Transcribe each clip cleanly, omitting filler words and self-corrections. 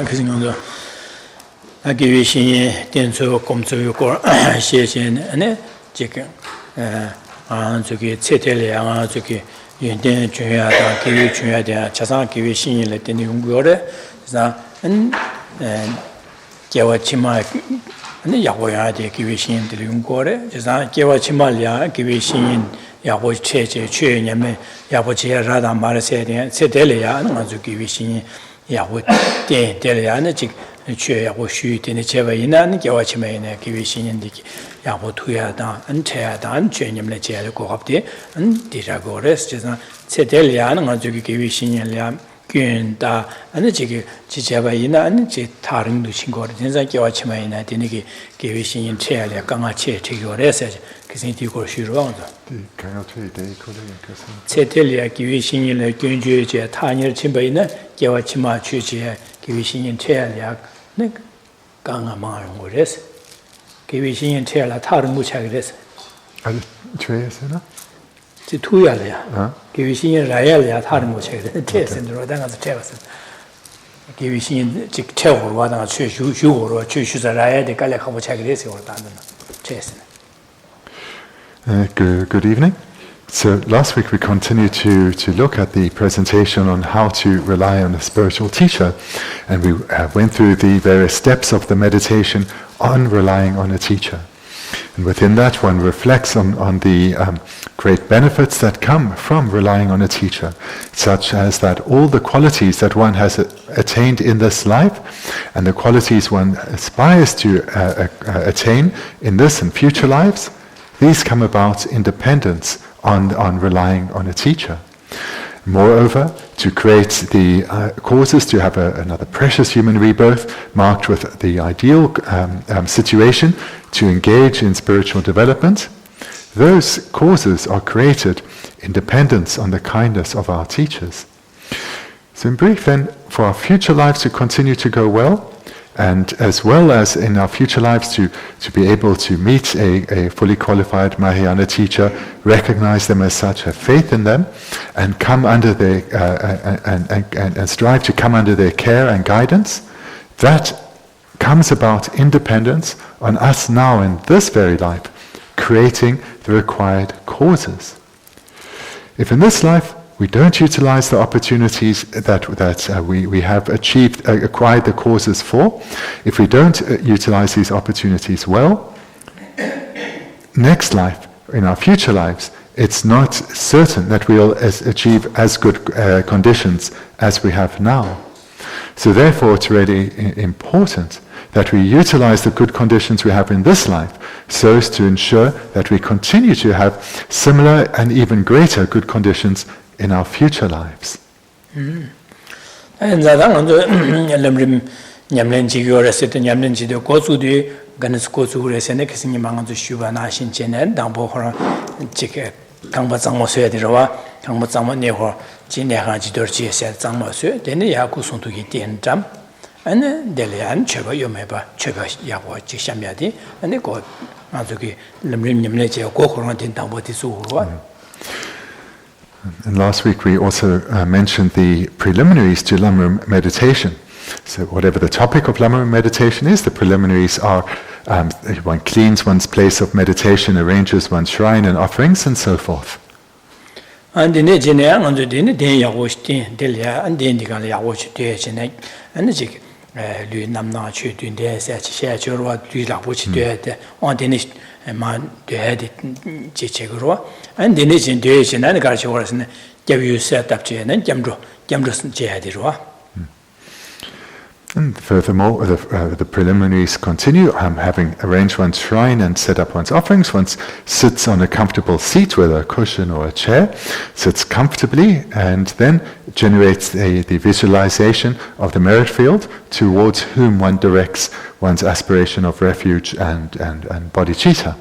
그 생각도 아기 신이 된소 검소고 시에는 지금 저기 체텔이야 저기 연대 중요하다 기회 중요하다 자산 기회 신이를 되는 연구를 그래서 개와치마 아니 야고야 돼 기회 신들 연구를 그래서 개와치마야 기회 신인 야고 체제 최년에 야고지라다 말세 돼 체텔이야 아주 기회 신이 야고 대대야는 즉 최야고 쉬되는 제외에는 개와치마에 기회 신인들이 야고 투야다 안체야다 안죄님의 제를 고갑대 디라고 그래서 체텔이야는 아주 기회 신이야 괜다 아니 지금 지제바이나 아니 지 다른 도신 거를 진짜 개와치마이나 되는 게 기회 신인 체야래 강아체 되고래서 그생 뒤고 쉬러서 체텔이야 기회 신인의 견주제 타니를 침바이나 개와치마 취지에 기회 신인 체야래 네 강아마는 거래서 기회 신인 체야라 다른 무차게 그래서 아니 죄에서나 지 투야래야 기회 신인 라야래야 다른 무차게 대선으로 당가서 채웠어 기회 신인 즉 채우고 와다가 쉬고로 쉬자라야 돼 깔래 가고 차게 돼서 왔다는 채선. Good evening. So last week we continued to look at the presentation on how to rely on a spiritual teacher, and we went through the various steps of the meditation on relying on a teacher. And within that one reflects on the great benefits that come from relying on a teacher, such as that all the qualities that one has attained in this life and the qualities one aspires to attain in this and future lives, these come about in dependence on relying on a teacher. Moreover, to create the causes to have another precious human rebirth marked with the ideal situation to engage in spiritual development, those causes are created in dependence on the kindness of our teachers. So in brief then, for our future lives to continue to go well, and as well as in our future lives to be able to meet a fully qualified Mahayana teacher, recognize them as such, have faith in them, and come under their and strive to come under their care and guidance, that comes about in dependence on us now in this very life, creating the required causes. If in this life we don't utilize the opportunities that we have acquired the causes for, if we don't utilize these opportunities well, next life, in our future lives, it's not certain that we'll achieve as good conditions as we have now. So therefore, it's really important that we utilize the good conditions we have in this life so as to ensure that we continue to have similar and even greater good conditions in our future lives. And Lam Rim Text ganas kozu resene kisini manganzu shuba na shin chenen dangbo hora chike tangba zangmo sue dirwa tangba zangmo ne ho jine ha ji dor ji se zangmo sue dene ya ku sung tu gi den jam ane dele an cheba yome ba cheba ya bo ji shamya di ane ko manzu gi Lam Rim nyamle je ko khorang den dangbo ti su ro. And last week we also mentioned the preliminaries to Lam Rim meditation. So whatever the topic of Lam Rim meditation is, the preliminaries are one cleans one's place of meditation, arranges one's shrine and offerings, and so forth. And in the general, on the dinner, they are watching Delia and the Indian watch the Genek and the Jig. Nam not shooting there, such a share what we like which they on the next man they had it Chichegro and the nation duration and the garage was give you set up chain and Jamdros Jadiro. And furthermore, the preliminaries continue. Having arranged one's shrine and set up one's offerings, one sits on a comfortable seat, whether a cushion or a chair, sits comfortably, and then generates the visualization of the merit field towards whom one directs one's aspiration of refuge and bodhicitta.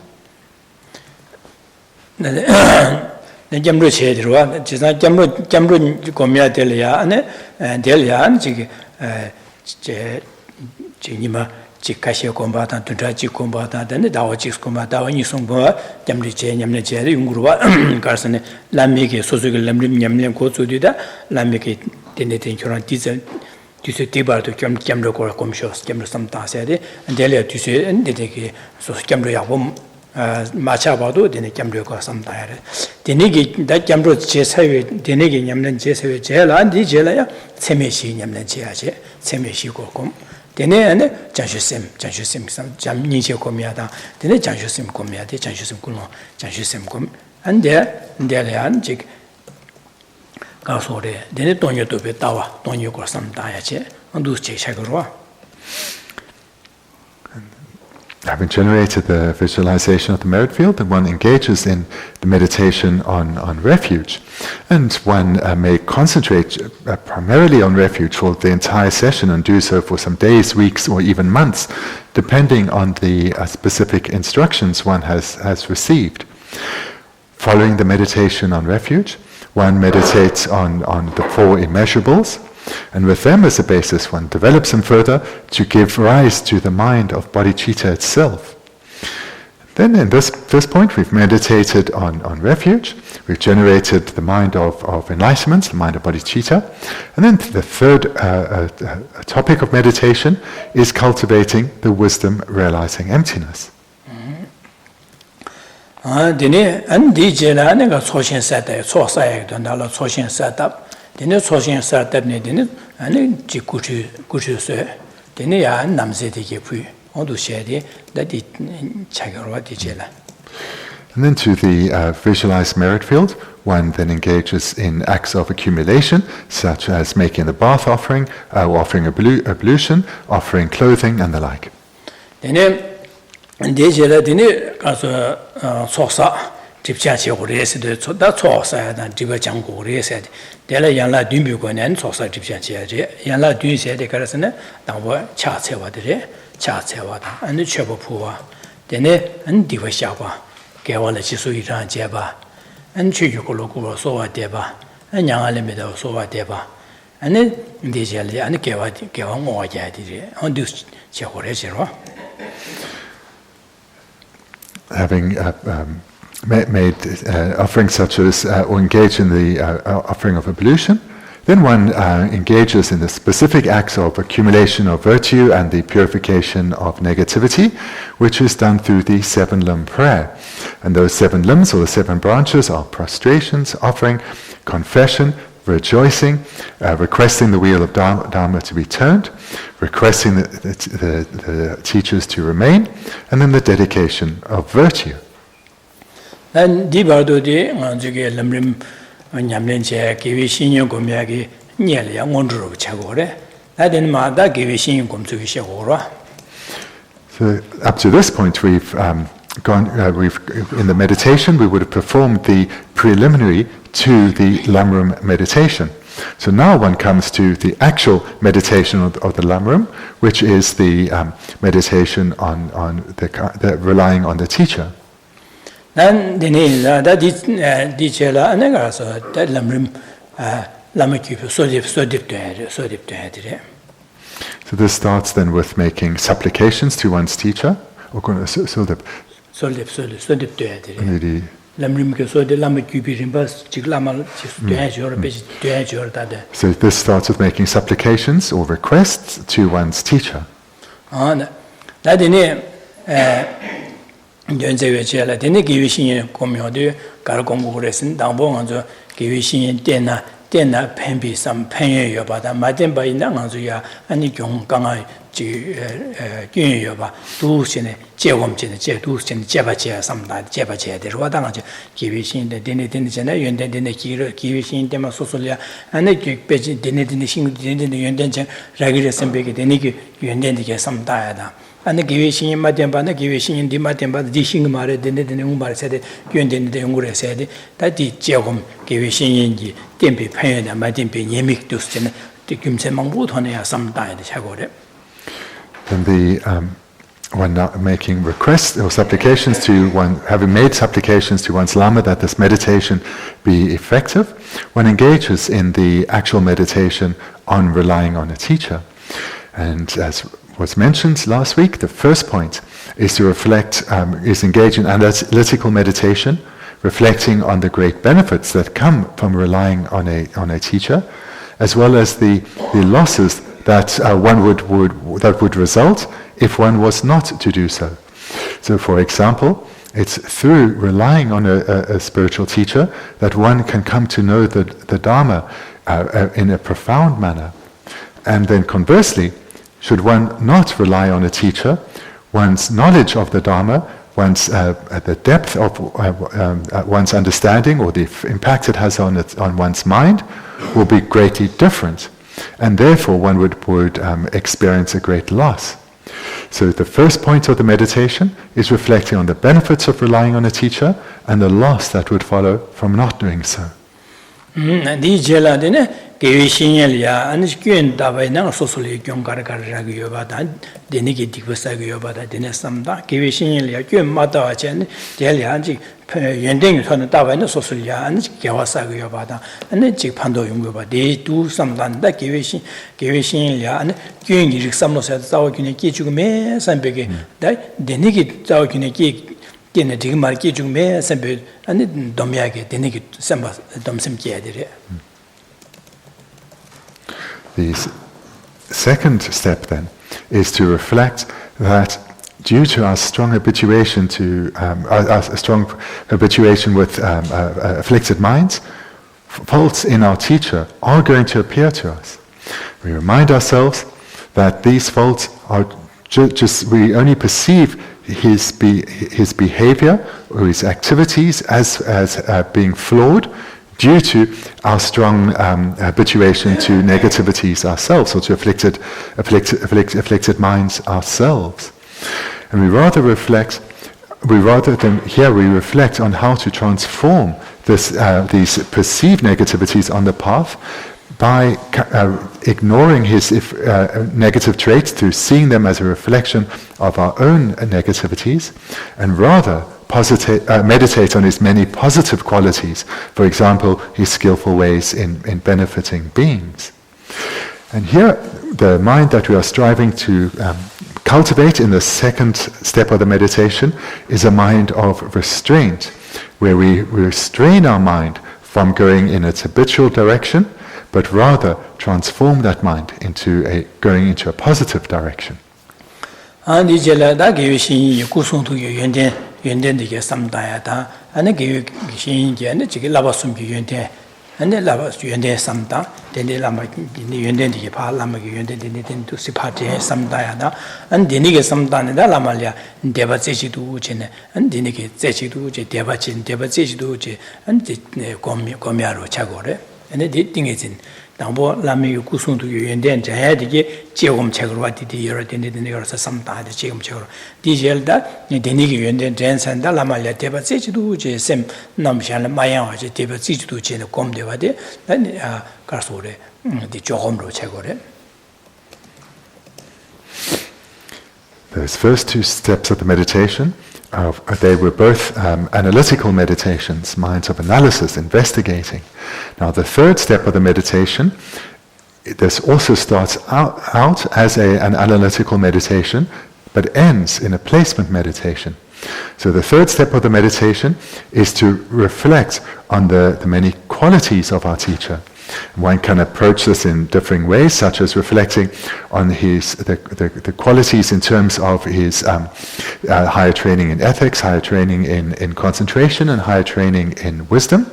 Jinima Chikashi combatant to Drachi combatant and the Dawachis combatant, Nisumba, Jamriche, Yamneche, Yungurua, Carson, Lamiki, Suzuki, Lam Rim Yamlem Kotsudida, Lamiki, Tenetin Curan Diesel, tu sais tibar to camera ko kom shows camera samta sede and delia tu sais and de so camera ya bom macha bado de camera ko samta ya de gi da camera je sawe de gi nyamnen je sawe je la di je la ya seme shi nyamnen je ya je seme shi ko kom de ane janshusem sam jam ni je ko miya da de janshusem ko miya de janshusem ko no janshusem ko and de an je 가서래 되네 돈여도 배다와 돈여 거 삼다야지 누스 제샤거와 Having generated the visualization of the merit field, then one engages in the meditation on refuge. And one may concentrate primarily on refuge for the entire session and do so for some days, weeks, or even months, depending on the specific instructions one has received. Following the meditation on refuge, one meditates on the four immeasurables, and with them as a basis, one develops them further to give rise to the mind of bodhicitta itself. Then in this point, we've meditated on refuge, we've generated the mind of enlightenment, the mind of bodhicitta, and then the third topic of meditation is cultivating the wisdom realizing emptiness. dine an di jela ne ga choshin sa da chosa ya don da la choshin sa da dine choshin sa da ne dine an ji ku chu se dine ya nam se de ge pu on du she de da di chagaro di jela. And then to the visualized merit field, one then engages in acts of accumulation, such as making the bath offering, offering ablution, offering clothing, and the like. Dejela dine kaso sosa tipcha che ores de da sosa da diba jang go res de dela yang la dun bi go nan sosa tipcha che je yang la dun se de karasne da bo cha che wa de cha che wa da an che bo pu wa dene an diba sha ba ge wa le chi su yi ran je ba an che yu go lo go so wa de ba an yang ale me da so wa de ba an dejela an ge wa ngo wa ja de an du che go re je ro. Having made offerings such as, or engaged in the offering of ablution, then one engages in the specific acts of accumulation of virtue and the purification of negativity, which is done through the 7 limb prayer. And those 7 limbs, or the 7 branches, are prostrations, offering, confession, rejoicing, requesting the wheel of Dharma to be turned, requesting the teachers to remain, and then the dedication of virtue. And Dibardo de Lam Rim Nyamlenche, Kivishin Gomiagi, nearly a wonder of Chagore, that in Mada Kivishin come to Shagora. So up to this point, we've in the meditation, we would have performed the preliminary to the Lam Rim meditation. So now one comes to the actual meditation of the Lam Rim, which is the meditation on the relying on the teacher. Then that dicela anagaso that Lam Rim Lamaku so deep to. So this starts then with making supplications to one's teacher. So this starts with making supplications or requests to one's teacher. Tena pembi sam penye yoba da madenba ina nganzuya ani gyong ganga ji gyun yoba du sine jewom jine je du sine jeba je samda jeba je de ro da ngje giwi sin de dene jena yuen de giwi sin de ma sosolya ani gi beji dene sin dene yuen de je ragire sembe ge dene gi yuen de ge samda ya da ani giwi sin ma denba na giwi sin di ma denba di sin mare dene ung mare se de gyun de ungure se de da di jewom giwi sin ji and when making requests or supplications to one, having made supplications to one's Lama that this meditation be effective, one engages in the actual meditation on relying on a teacher. And as was mentioned last week, the first point is to reflect, is engage in analytical meditation, reflecting on the great benefits that come from relying on a teacher, as well as the losses that that would result if one was not to do so. So, for example, it's through relying on a spiritual teacher that one can come to know the Dharma in a profound manner. And then conversely, should one not rely on a teacher, one's knowledge of the Dharma, the depth of one's understanding or the impact it has on one's mind will be greatly different. And therefore one would experience a great loss. So the first point of the meditation is reflecting on the benefits of relying on a teacher and the loss that would follow from not doing so. Gewishinyalia and Skin Davina socially Gyongaragayobata, Denigi Dikvasagayobata, Dinesamda, Gewishinyalia, Gyum Matachen, Delianji, Yending from the Davina Sosulia and Gyawasagayobata, and then Chipando Yunguba. They do some done that Gewishinyalia and Gyung Samos at Zawakiniki Jume, some big, that Denigi Zawakiniki. The second step then is to reflect that due to our strong habituation with afflicted minds, faults in our teacher are going to appear to us. We remind ourselves that these faults are we only perceive his behavior or his activities as being flawed due to our strong habituation to negativities ourselves, or to afflicted minds ourselves. And we reflect on how to transform these perceived negativities on the path by ignoring his negative traits, through seeing them as a reflection of our own negativities, and rather meditate on his many positive qualities, for example, his skillful ways in benefiting beings. And here, the mind that we are striving to cultivate in the second step of the meditation is a mind of restraint, where we restrain our mind from going in its habitual direction, but rather transform that mind into going into a positive direction. And the Lama Yuende Samda, then the Lama Yuende Lama Yuende to Sipati Samdayana, and Denige Samdan, the Lamalia, Devazichi Duchin, and Denige Zechiduce, Devachin, Devazichi Duce, and Comiaro Chagore, and the thing is in Nambo Lami Kusun to you and then Jayadi, Chegum Chagrati, the European Samda, the Chegum Chagro, Digelda, the Denigi and then Jens and the Lamalia Devazichi Duce, Sem Namshan Maya, Devazichi Duce, and Com Devade, then Carsore, the Jogomro Chagore. Those first two steps of the meditation, they were both analytical meditations, minds of analysis, investigating. Now the third step of the meditation, this also starts out as an analytical meditation, but ends in a placement meditation. So the third step of the meditation is to reflect on the many qualities of our teacher. One can approach this in differing ways, such as reflecting on the qualities in terms of his higher training in ethics, higher training in concentration, and higher training in wisdom.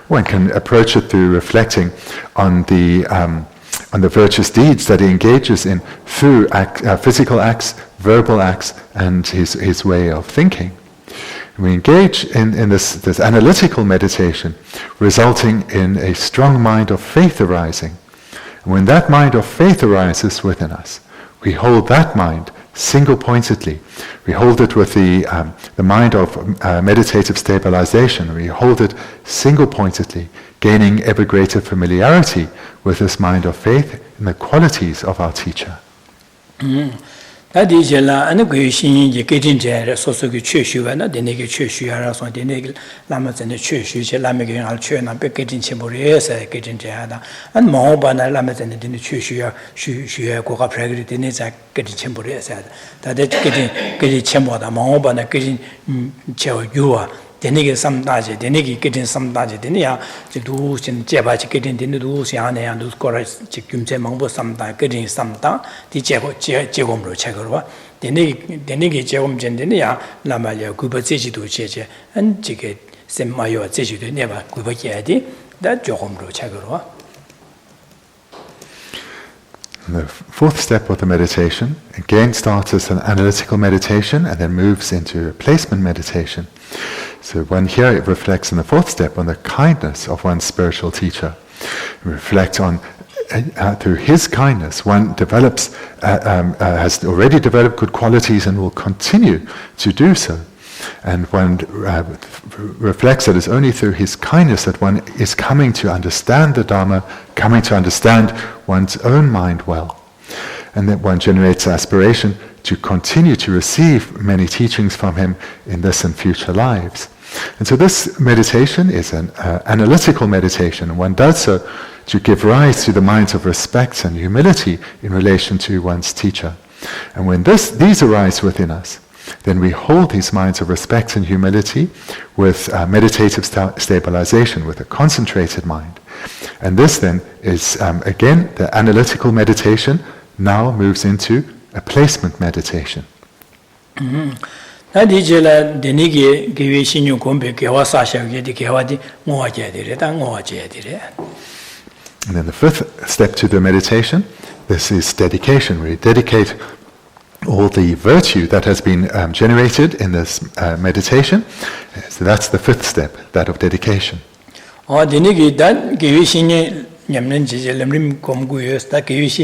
One can approach it through reflecting on the virtuous deeds that he engages in through physical acts, verbal acts, and his way of thinking. We engage in this analytical meditation, resulting in a strong mind of faith arising. And when that mind of faith arises within us, we hold that mind single-pointedly. We hold it with the mind of meditative stabilization. We hold it single-pointedly, gaining ever greater familiarity with this mind of faith in the qualities of our teacher. Atisha and the Geshe Thubten Rabten Sosugi Chushu and the Bendigo Chushu, so the Lamas and the Chushu, Lamigan Alchurn, and Bekin Chimboreas, Getting Jada, and Mohobana Lamas and the Chushu, Shua Coca Pregnant in his getting Chimboreas, that getting Chimboda, Mohobana getting Chao Yua, Denigi Samdaji, Denigi getting Samdaji, Denia, the doos in Jebachi getting the doos, Yana and those chorus, Chikumse Mambo Samda, getting Samda, the Jegomro Chagorwa, Denigi Jegom Jendenia, Lamalia, Kuba Zeji to Cheche, and Chicket, Semayo Zeji to never Kuba Yadi, that Jogomro Chagorwa. The fourth step of the meditation again starts as an analytical meditation and then moves into a placement meditation. So one here it reflects in the fourth step on the kindness of one's spiritual teacher. It reflects on through his kindness one develops has already developed good qualities and will continue to do so. And one reflects that it's only through his kindness that one is coming to understand the Dharma, coming to understand one's own mind well. And that one generates aspiration to continue to receive many teachings from him in this and future lives. And so this meditation is an analytical meditation, and one does so to give rise to the minds of respect and humility in relation to one's teacher. And when these arise within us, then we hold these minds of respect and humility with meditative stabilization, with a concentrated mind. And this then is, again, the analytical meditation now moves into a placement meditation. And then the fifth step to the meditation, this is dedication. We dedicate all the virtue that has been generated in this meditation. So that's the fifth step, that of dedication. Lam Rim Text, that Gyatso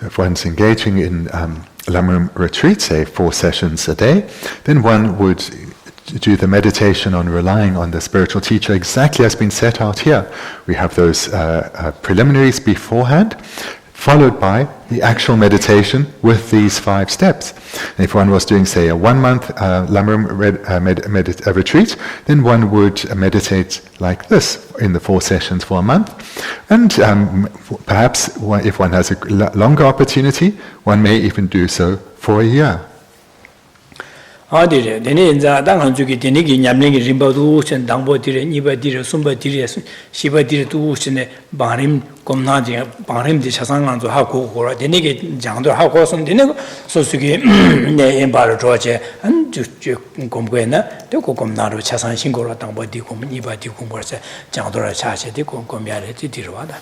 if one's engaging in Lam Rim retreat, say 4 sessions a day, then one would do the meditation on relying on the spiritual teacher exactly as been set out here. We have those preliminaries beforehand, followed by the actual meditation with these 5 steps. And if one was doing, say, a 1-month Lam Rim retreat, then one would meditate like this in the 4 sessions for a month. And perhaps if one has a longer opportunity, one may even do so for a year. Adire, Denenza, Danganzuki, Denigi, Yamling, Rimbadu, and Dambo dire, Niba dire, Sumba dire, Shiba dire to Ushine, Barim, Komnaji, Barim de Chasangan to Haku, or Denigi, Jando Hakos and Denego, Sosuki, Embaro George, and Comguena, the Comnaro, Chasan Singora, Dambo Dicum, Niba Dicum, Jandora Chacha, Dicum, Comiarity, Dirwada.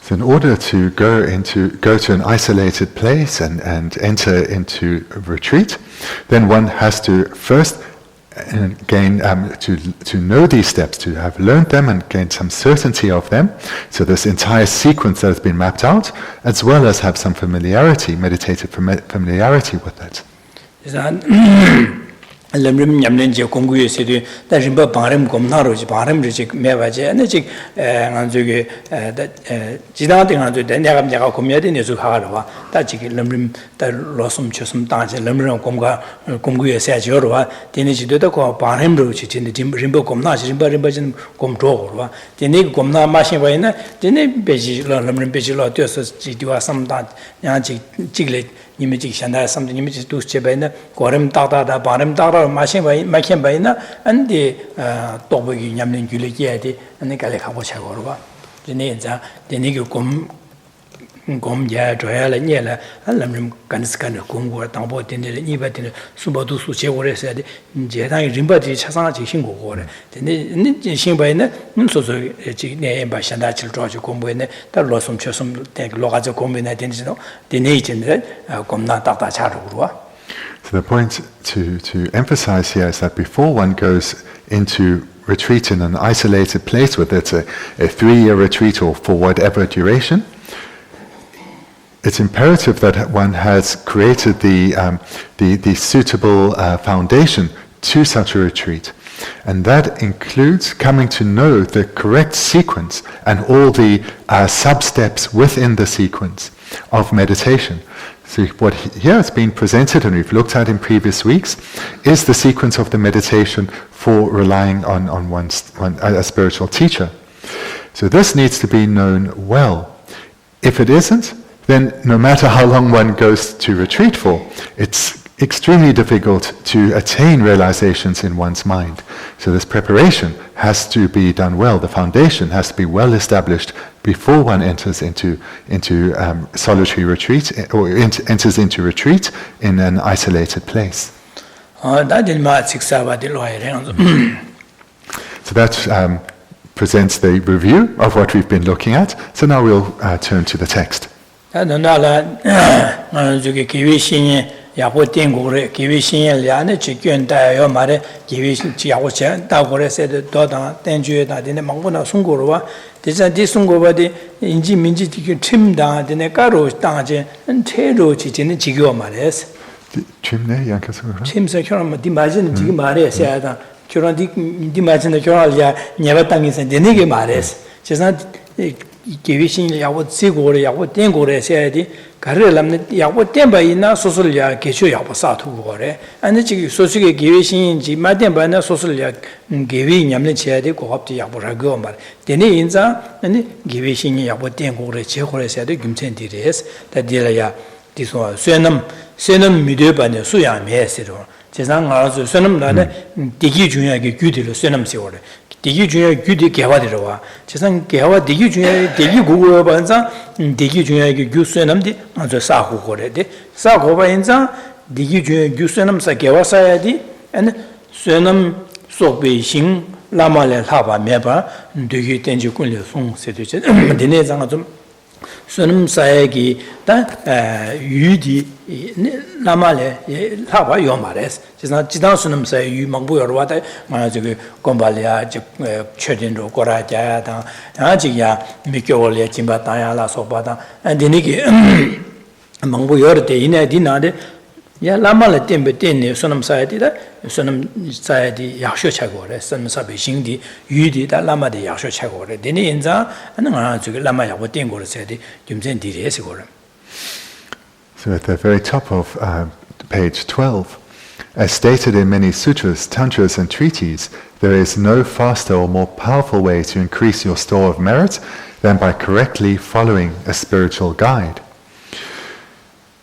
So in order to go to an isolated place and enter into a retreat, then one has to first gain to know these steps, to have learned them and gain some certainty of them. So this entire sequence that has been mapped out, as well as have some familiarity, meditative familiarity with it. Lam Rim Yamlenje Kongu said that Rimba Barim Gomnaro, Barim Rejik Mevaje, and the Jig Anzuge that Jidating under the Nagam Yaga Comedi Nezuharva, that Jig Lam Rim, that Losum Chosum Dance, Lam Rim Kongu says Yorva, Deniji Dotako, Barim Ruchit in the Rimbo Gomnas, Rimba Rimbajin Gomdrova, the Nig Gomna Machine, the name Beji, Lam Rim Bejilo, Jidua some that Jiglet. Image and something images to Chebena, Gorem Tata, Barim Tata, Machine by Makin Baina, and the Tobogi Yamlin Julieti, and the Galekabachagorva. The Neza, the Nigum Gomja, Joel, and Yella, and Lamrim Ganskan, Congo, Tambo, and Nibatin, Subatu Suche said, Jetai Rimbati Chasanachi Shingo water. The Shimbaina, so name by Shandachil George Combine, that lost some Chosum, take Logazo combination, the nation that Comnata Charua. So the point to emphasize here is that before one goes into retreat in an isolated place, whether it's a 3-year retreat or for whatever duration, it's imperative that one has created the suitable foundation to such a retreat. And that includes coming to know the correct sequence and all the sub-steps within the sequence of meditation. So what here has been presented and we've looked at in previous weeks is the sequence of the meditation for relying on a spiritual teacher. So this needs to be known well. If it isn't, then no matter how long one goes to retreat for, it's extremely difficult to attain realizations in one's mind. So this preparation has to be done well. The foundation has to be well established before one enters into solitary retreat or enters into retreat in an isolated place. So that presents the review of what we've been looking at. So now we'll turn to the text. 기위신 야고 지고래 야고 땡고래 세야디 가르람네 야고 땡바이나 소설야 개쇼 야고 사투고래 아니 지기 소식의 기위신인지 마땡바나 소설야 기위 냠네 쳐야디 고합지 야고라고 말 데니 인자 아니 기위신이 야고 땡고래 제고래 세야디 김천디레스 다딜야 디소 쇠남 미드바네 수야메스로 제상 알아서 쇠남 나네 디기 중요하게 규디로 쇠남 세월에 디기 중요하게 규디 개화되러와 제상 개화 디기 중요하게 디기 고고여 반자 디기 중요하게 규쇠남디 아주 사고고래데 사고바 인자 디기 중요하게 규쇠남사 개화사야디 안 쇠남 속베신 라마레 하바 메바 디기 땡지 군려 송세되지 디네장아 좀 쇠남 사야기 다 유디 라마레 하바 요마레스 제가 지단 쇠남 사야 유 망부여 와다 저기 곰발이야 저 최진로 고라자야다 아지야 미교월에 진바다야라 소바다 디니기 망부여 때 이내 디나데 야 라마레 템베 때네 쇠남 사야디다 쇠남 사야디 약쇼 차고래 쇠남 사베 신디 유디다 라마데 약쇼 차고래 디니 인자 하는 저기 라마 야고 땡고를 세디 좀전 디레스 고래. So at the very top of page 12, as stated in many sutras, tantras and treaties, there is no faster or more powerful way to increase your store of merit than by correctly following a spiritual guide.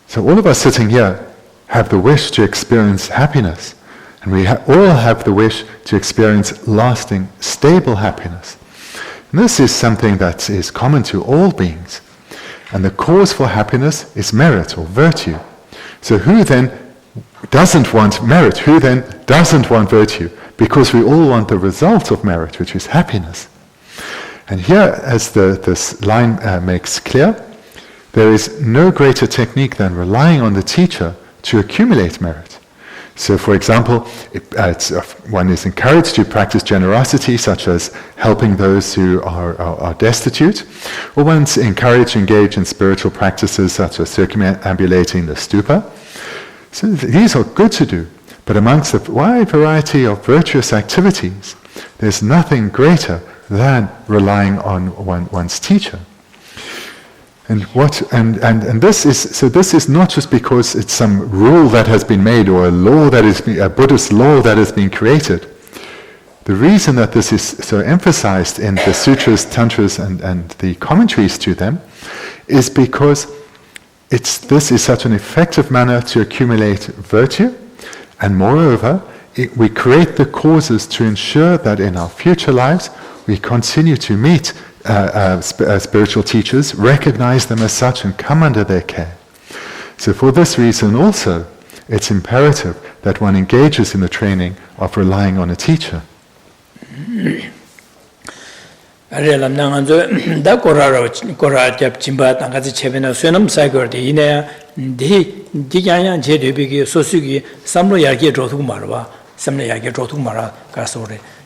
So all of us sitting here have the wish to experience happiness, and we all have the wish to experience lasting, stable happiness. And this is something that is common to all beings. And the cause for happiness is merit or virtue. So who then doesn't want merit? Who then doesn't want virtue? Because we all want the result of merit, which is happiness. And here, as this line makes clear, there is no greater technique than relying on the teacher to accumulate merit. So, for example, one is encouraged to practice generosity, such as helping those who are destitute, or one's encouraged to engage in spiritual practices, such as circumambulating the stupa. So these are good to do, but amongst the wide variety of virtuous activities, there's nothing greater than relying on one's teacher. And this is not just because it's some rule that has been made or a Buddhist law that has been created. The reason that this is so emphasized in the sutras, tantras, and the commentaries to them is because this is such an effective manner to accumulate virtue, and moreover, we create the causes to ensure that in our future lives we continue to meet spiritual teachers, recognize them as such, and come under their care. So for this reason also, it's imperative that one engages in the training of relying on a teacher.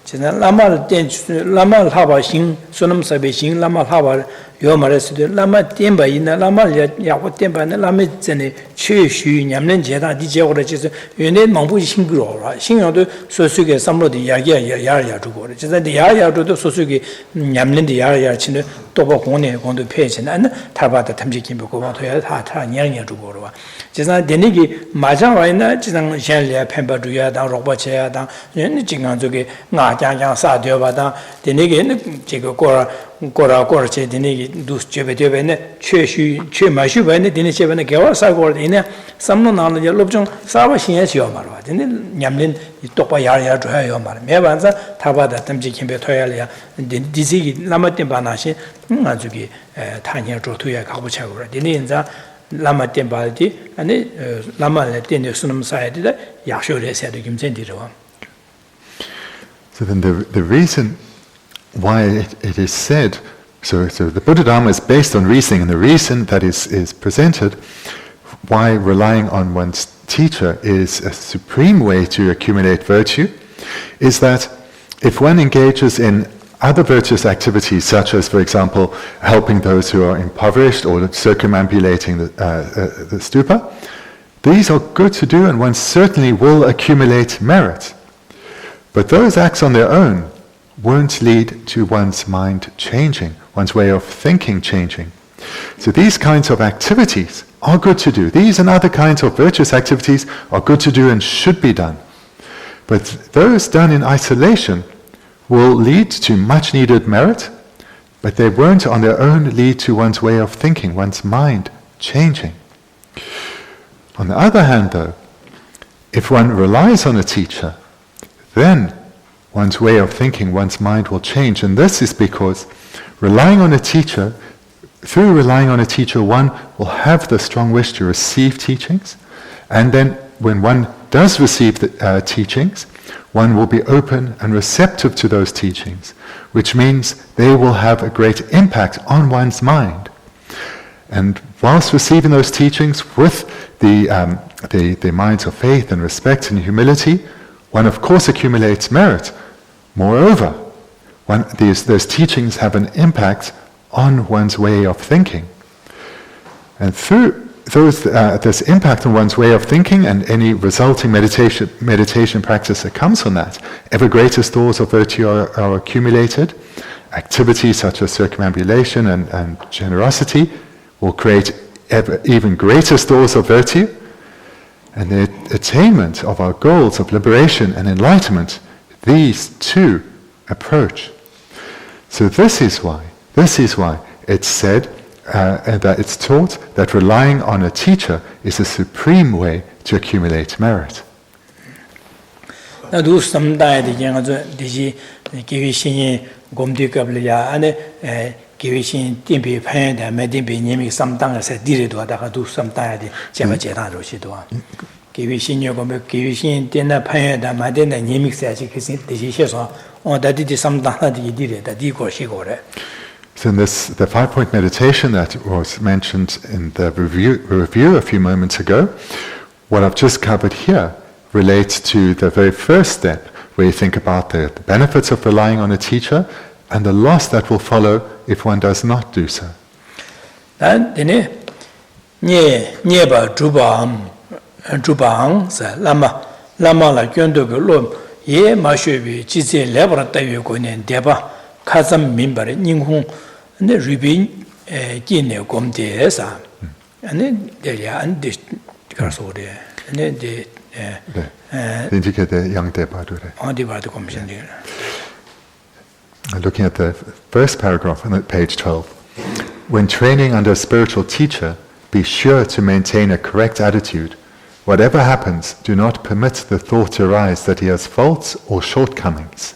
Lama Haba Sing, Sonam Sabe Sing, Lama Haba 요마레스도 라마 템바이나 라마야 야고 템바나 라메 전에 최슈 냠는 제다 디제고를 지서 연내 망부 싱그러라 신경도 소수게 삼로디 야야 주고 진짜 야야도 소수게 냠는데 야야 치는 또보 공내 공도 폐지는 타바다 탐지긴 보고 와도야 다 냥냥 주고 와 진짜 되니기 마장와이나 지상 샹리아 펜바주야다 로바체야다 연내 진강 저게 나장장 사되어바다 되니기 제가 고라고르체 되니기 두스제베되베네 최마슈베네 되니 제베네 개와사고르네 삼노나는 럽종 사바신야지요 말와 되니 냠린 똑바 야야 줘요 말 매반자 타바다 탐지긴베 토야리아 디지기 라마템바나시 아주기 타냐 조투야 가보차고라 되니 인자 라마템바디 아니 라마레 되니 수놈 사이드다 약쇼레세도 김전디로. So then the reason why it is said, so the Buddha Dharma is based on reasoning, and the reason that is presented why relying on one's teacher is a supreme way to accumulate virtue is that if one engages in other virtuous activities, such as, for example, helping those who are impoverished or circumambulating the stupa, these are good to do and one certainly will accumulate merit. But those acts on their own won't lead to one's mind changing, one's way of thinking changing. So these kinds of activities are good to do. These and other kinds of virtuous activities are good to do and should be done. But those done in isolation will lead to much needed merit, but they won't on their own lead to one's way of thinking, one's mind changing. On the other hand though, if one relies on a teacher, then one's way of thinking, one's mind will change. And this is because relying on a teacher, through relying on a teacher, one will have the strong wish to receive teachings. And then when one does receive the teachings, one will be open and receptive to those teachings, which means they will have a great impact on one's mind. And whilst receiving those teachings with the minds of faith and respect and humility, one of course accumulates merit. Moreover, those teachings have an impact on one's way of thinking. And through this impact on one's way of thinking and any resulting meditation practice that comes from that, ever greater stores of virtue are accumulated. Activities such as circumambulation and generosity will create even greater stores of virtue. And the attainment of our goals of liberation and enlightenment, these too approach. So this is why it's said and that it's taught that relying on a teacher is a supreme way to accumulate merit. So the 5-point meditation that was mentioned in the review a few moments ago, what I've just covered here relates to the very first step, where you think about the benefits of relying on a teacher and the loss that will follow if one does not do so. Looking at the first paragraph on page 12. When training under a spiritual teacher, be sure to maintain a correct attitude. Whatever happens, do not permit the thought to arise that he has faults or shortcomings.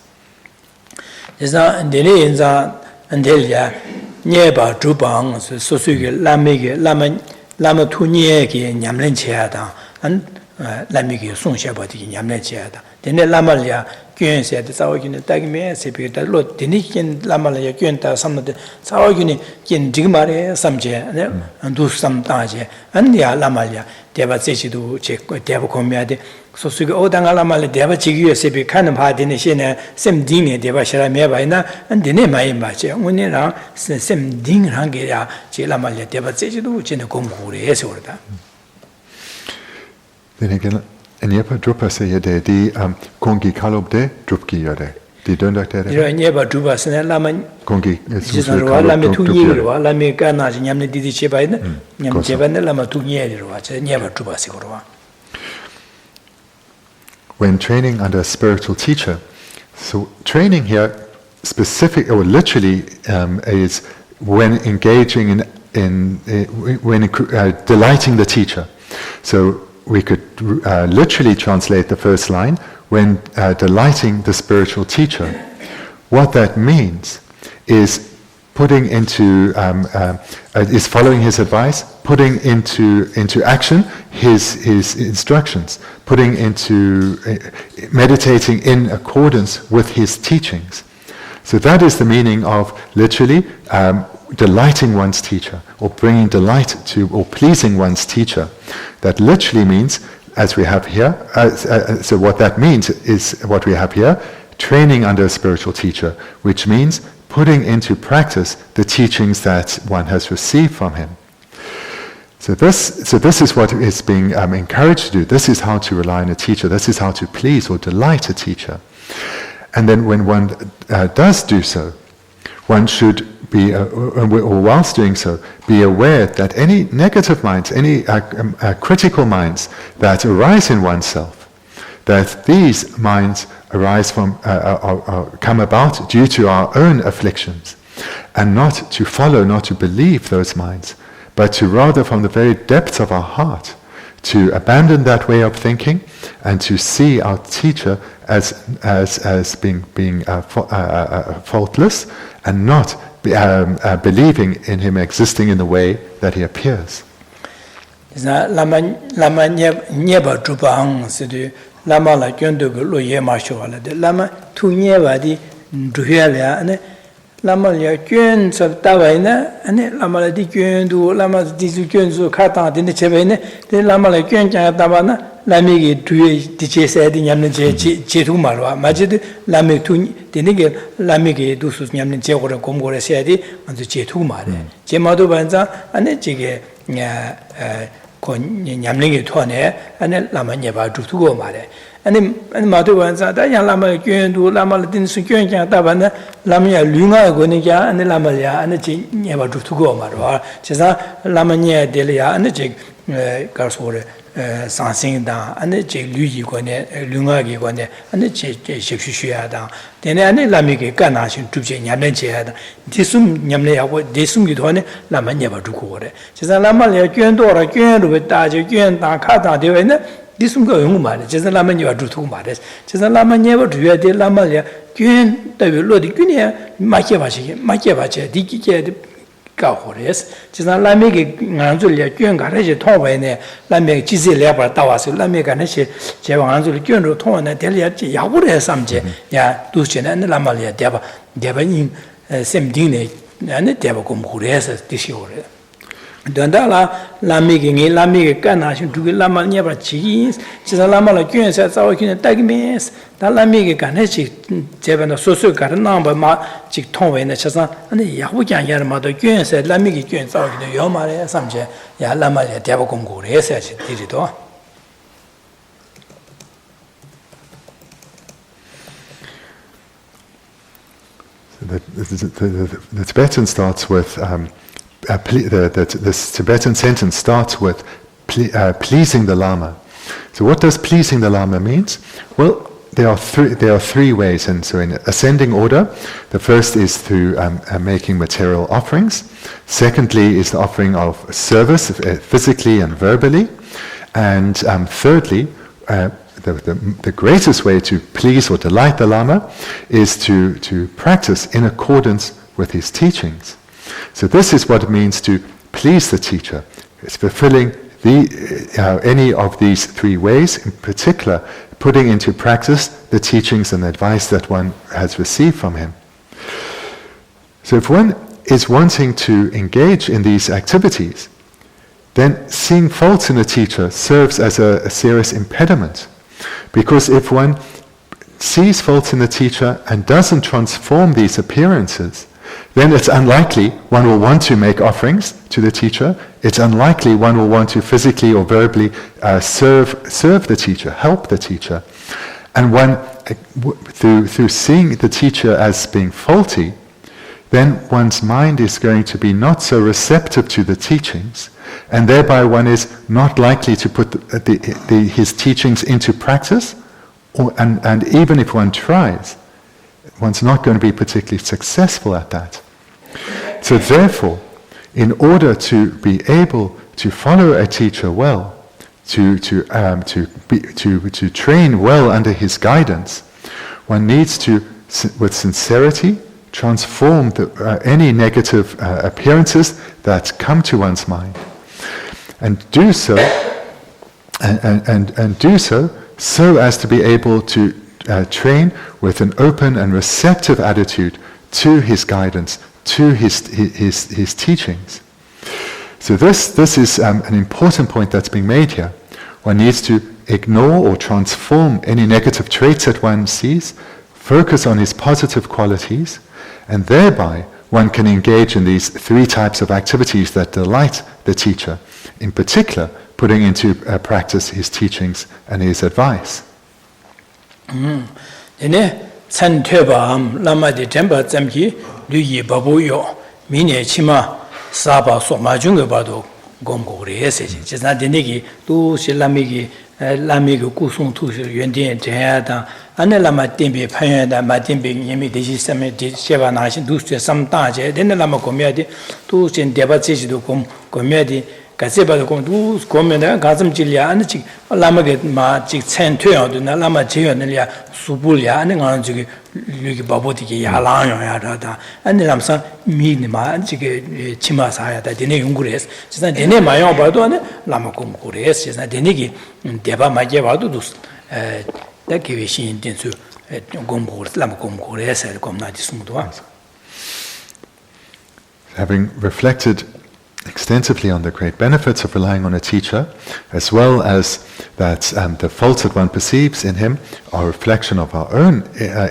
gyön se de sawa gyun ta me se bi da lo dini kin lama la ya gyön ta sam de sawa gyun kin jigmare samje ne andu sam ta je an ya lama ya deba se chi du che deba komya de so su ge odang lama le deba chi gi se bi kan ba de ne she ne sem ding ne deba shara me ba na an de ne mai ma che un ra sem ding rang ge ya che lama le deba se chi du che ne kom gu re se orda. Then again, Nyeba Drupa say de di kongi kalob de drupki yade. Di dondak de. Nyeba Drupa se lama kongi susu lama tu ni ro lama ka na nyam ne di di che ba ne nyam che ba ne lama tu ni ro che Nyeba Drupa se ro. When training under a spiritual teacher, so training here specific or literally is when engaging when delighting the teacher. So we could literally translate the first line, when delighting the spiritual teacher. What that means is putting into, is following his advice, putting into action his instructions, putting into, meditating in accordance with his teachings. So that is the meaning of literally delighting one's teacher, or bringing delight to, or pleasing one's teacher. That literally means, as we have here, so what that means is what we have here, training under a spiritual teacher, which means putting into practice the teachings that one has received from him. So this is what is being encouraged to do. This is how to rely on a teacher. This is how to please or delight a teacher. And then when one does do so, one should be, or whilst doing so, be aware that any negative minds, any critical minds that arise in oneself, that these minds arise from, come about due to our own afflictions, and not to follow, not to believe those minds, but to rather from the very depths of our heart, to abandon that way of thinking and to see our teacher as being faultless, and not believing in him existing in the way that he appears. Lama nyeba drupa hang sidu lama la kyondo lo ye ma shwala de lama tu nyeba di druya la ane lama ya kyon sa tawa ina ane lama la di kyondo lama di su kyondo kata de ne chebe ne de lama la kyon cha tawa na lami ge druye di che sa di nyam ne che tu ma lo ma je de lami tu de ne ge lami ge du su nyam ne che go re gom go re sa di ma che tu ma de che ma do ban za ane che ge nya ko nyamlingi thone ane lama nyeba drutu go mare ane madu wanza da ya lama gyön du lama din su gyön kya da ban lama ya lunga go ne kya ane lama ya ane chi nyeba drutu go maro chesa lama nye de ya ane chi karsore sansing da ane chi luji go ne lunga gi go ne ane chi shikshu ya da dene ane lami ge kana shin tubje nyamlen che ya da disum nyamle ya go disum gi thone lama nyeba druku go re chesa lama ya gyön do ra gyön ru da je gyön da kha da de we ne disum go yong ma le chesa lama nyeba drutu ma le chesa lama nyeba druya de lama ya gyön da we lo di gyön ya ma che ba che di ki che 가호레스 지난 라메게 안줄려 견가래지 통외네 라메 지지 레바 따와서 라메가네시 제왕 안줄 견로 통원에 될야지 야부레 삼제 야 두시네 라말이야 대바님 셈딩네 나네 대바 공부레서 디시오레 dandala lamige nge lamige kana shin duge lama nyaba chi chisa lama la kyun sa zawa kyun tagmes da lamige kana chi jebana soso gar namba ma chi thongwe na chasa ane yahu kyan yar ma do kyun sa lamige kyun zawa kyun yo ma re samje ya lama le deba gong go re sa chi ti do. The Tibetan starts with this Tibetan sentence starts with pleasing the Lama. So what does pleasing the Lama means? Well, there are three ways, and so in ascending order, the first is through making material offerings. Secondly is the offering of service, physically and verbally, and thirdly, the greatest way to please or delight the Lama is to practice in accordance with his teachings. So this is what it means to please the teacher. It's fulfilling any of these three ways, in particular, putting into practice the teachings and advice that one has received from him. So if one is wanting to engage in these activities, then seeing faults in a teacher serves as a serious impediment. Because if one sees faults in the teacher and doesn't transform these appearances, then it's unlikely one will want to make offerings to the teacher. It's unlikely one will want to physically or verbally serve the teacher, help the teacher. And one, through seeing the teacher as being faulty, then one's mind is going to be not so receptive to the teachings, and thereby one is not likely to put his teachings into practice, and even if one tries, one's not going to be particularly successful at that. So therefore, in order to be able to follow a teacher well, to train well under his guidance, one needs to, with sincerity, transform any negative appearances that come to one's mind, and do so, and do so as to be able to train with an open and receptive attitude to his guidance, to his teachings. So this is an important point that's being made here. One needs to ignore or transform any negative traits that one sees, focus on his positive qualities, and thereby one can engage in these three types of activities that delight the teacher, in particular putting into practice his teachings and his advice. Lama de temba zamki luyi babu yo mine chima saba soma junga bado gomgo rese jizna denegi tu shilamigi lamigi kusung tu yuandien jayada ane lama tembe phayada ma tembe yemi deji same de sheba na shin du sam ta je den lama komyadi tu shin deba cheji do komyadi 가세바도 공도 고면에 가슴 질이야 아니 지 라마게 마지 천퇴어도 라마 지연을야 수불이야 아니 가는 저기 여기 바보디게 야랑요야다 아니 남사 미니마 지게 치마사야다 되네 연구래서 진짜 되네 마요 봐도 아니 라마 공부래서 진짜 되네기 대바 마게 봐도 에 대기위 신인된수 공부 라마 공부래서 겁나지 숨도 Having reflected extensively on the great benefits of relying on a teacher, as well as that the faults that one perceives in him are a reflection of our own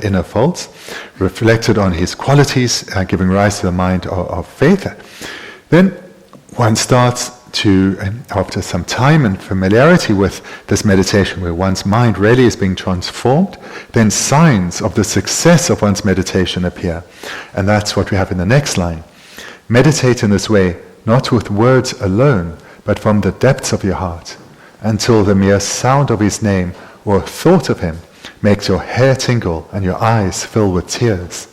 inner faults, reflected on his qualities, giving rise to the mind of faith. Then one starts to, after some time and familiarity with this meditation, where one's mind really is being transformed, then signs of the success of one's meditation appear. And that's what we have in the next line. Meditate in this way, not with words alone, but from the depths of your heart, until the mere sound of his name or thought of him makes your hair tingle and your eyes fill with tears.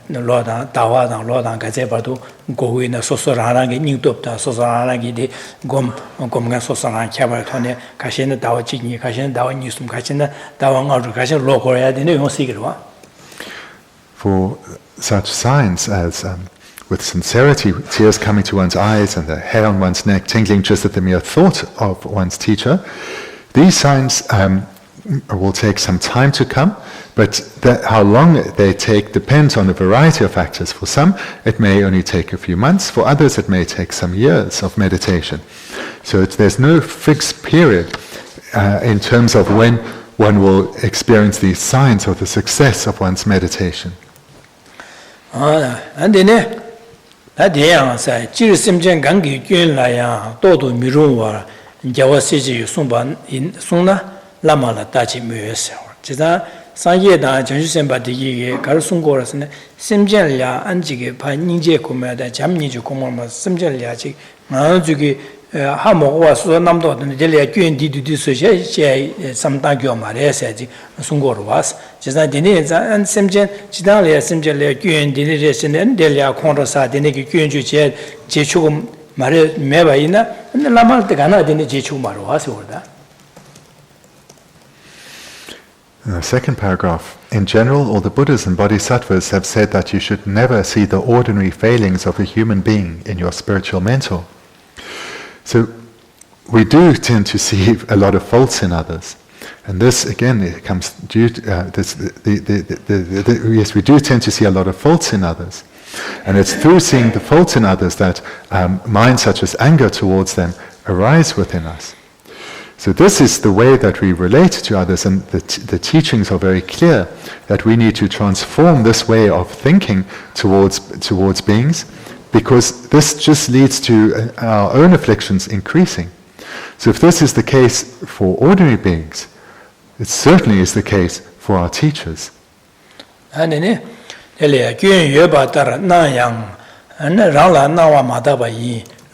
Lodan Tawadang Lodan Gazebadu go in a Sosorangi Newtopta Sosorangi de Gom Sosaran Cabertone Kashina Dawa Chigni Kashin Dawa Newsum Kashina Dawang or Kashin Lokoria the new secret one. For such signs as with sincerity, tears coming to one's eyes and the hair on one's neck tingling just at the mere thought of one's teacher, these signs will take some time to come, but how long they take depends on a variety of factors. For some, it may only take a few months. For others, it may take some years of meditation. So there's no fixed period in terms of when one will experience these signs of the success of one's meditation. Lama la tachi muyese jiza sanye da janju semba digi gar sungora sne semjen ya anjige pa ningje kuma da jamni ju kuma ma semjen ya ji ma ju gi ha mo wa su namdo de le gyuen di du so je samta gyo ma re se ji sungora was jiza dine za an semjen jidan le semjen le gyuen di re sne de ya khonro sa dine gi gyuen ju je chu ma re me ba ina lama de kana dine je chu ma ro was orda In the second paragraph, in general, all the Buddhas and Bodhisattvas have said that you should never see the ordinary failings of a human being in your spiritual mentor. So we do tend to see a lot of faults in others. And this, again, it comes due to, yes, we do tend to see a lot of faults in others. And it's through seeing the faults in others that minds such as anger towards them arise within us. So this is the way that we relate to others, and the teachings are very clear that we need to transform this way of thinking towards beings, because this just leads to our own afflictions increasing. So if this is the case for ordinary beings, it certainly is the case for our teachers.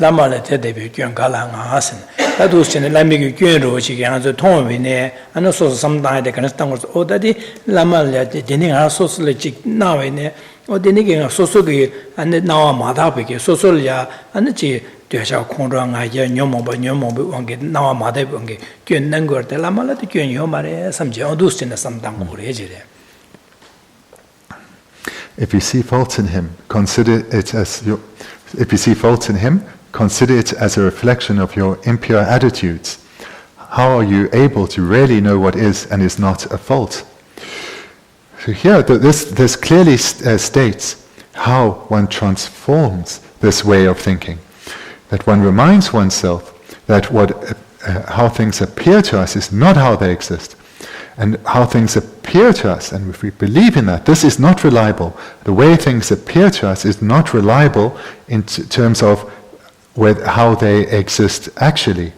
Lama le te debi gyön kala nga asin. Tadu sene lami ki gyön ro chi kya zo thong vi ne ano so samdang de kan stang o da di lama le deni nga so so le chi na we ne o deni ki nga so so ki ane na wa ma da be ki so so ya ane chi de sha khong ro nga ya nyom mo ba wang ge na wa ma da be ge gyön nang go de lama le de gyön yo ma re sam je o du sene samdang ko re ji de. If you see faults in him, consider it as your. If you see faults in him, consider it as a reflection of your impure attitudes. How are you able to really know what is and is not a fault? So here, this clearly states how one transforms this way of thinking. That one reminds oneself that how things appear to us is not how they exist. And how things appear to us, and if we believe in that, this is not reliable. The way things appear to us is not reliable in terms of how they exist actually.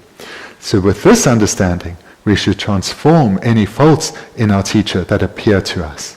So with this understanding, we should transform any faults in our teacher that appear to us.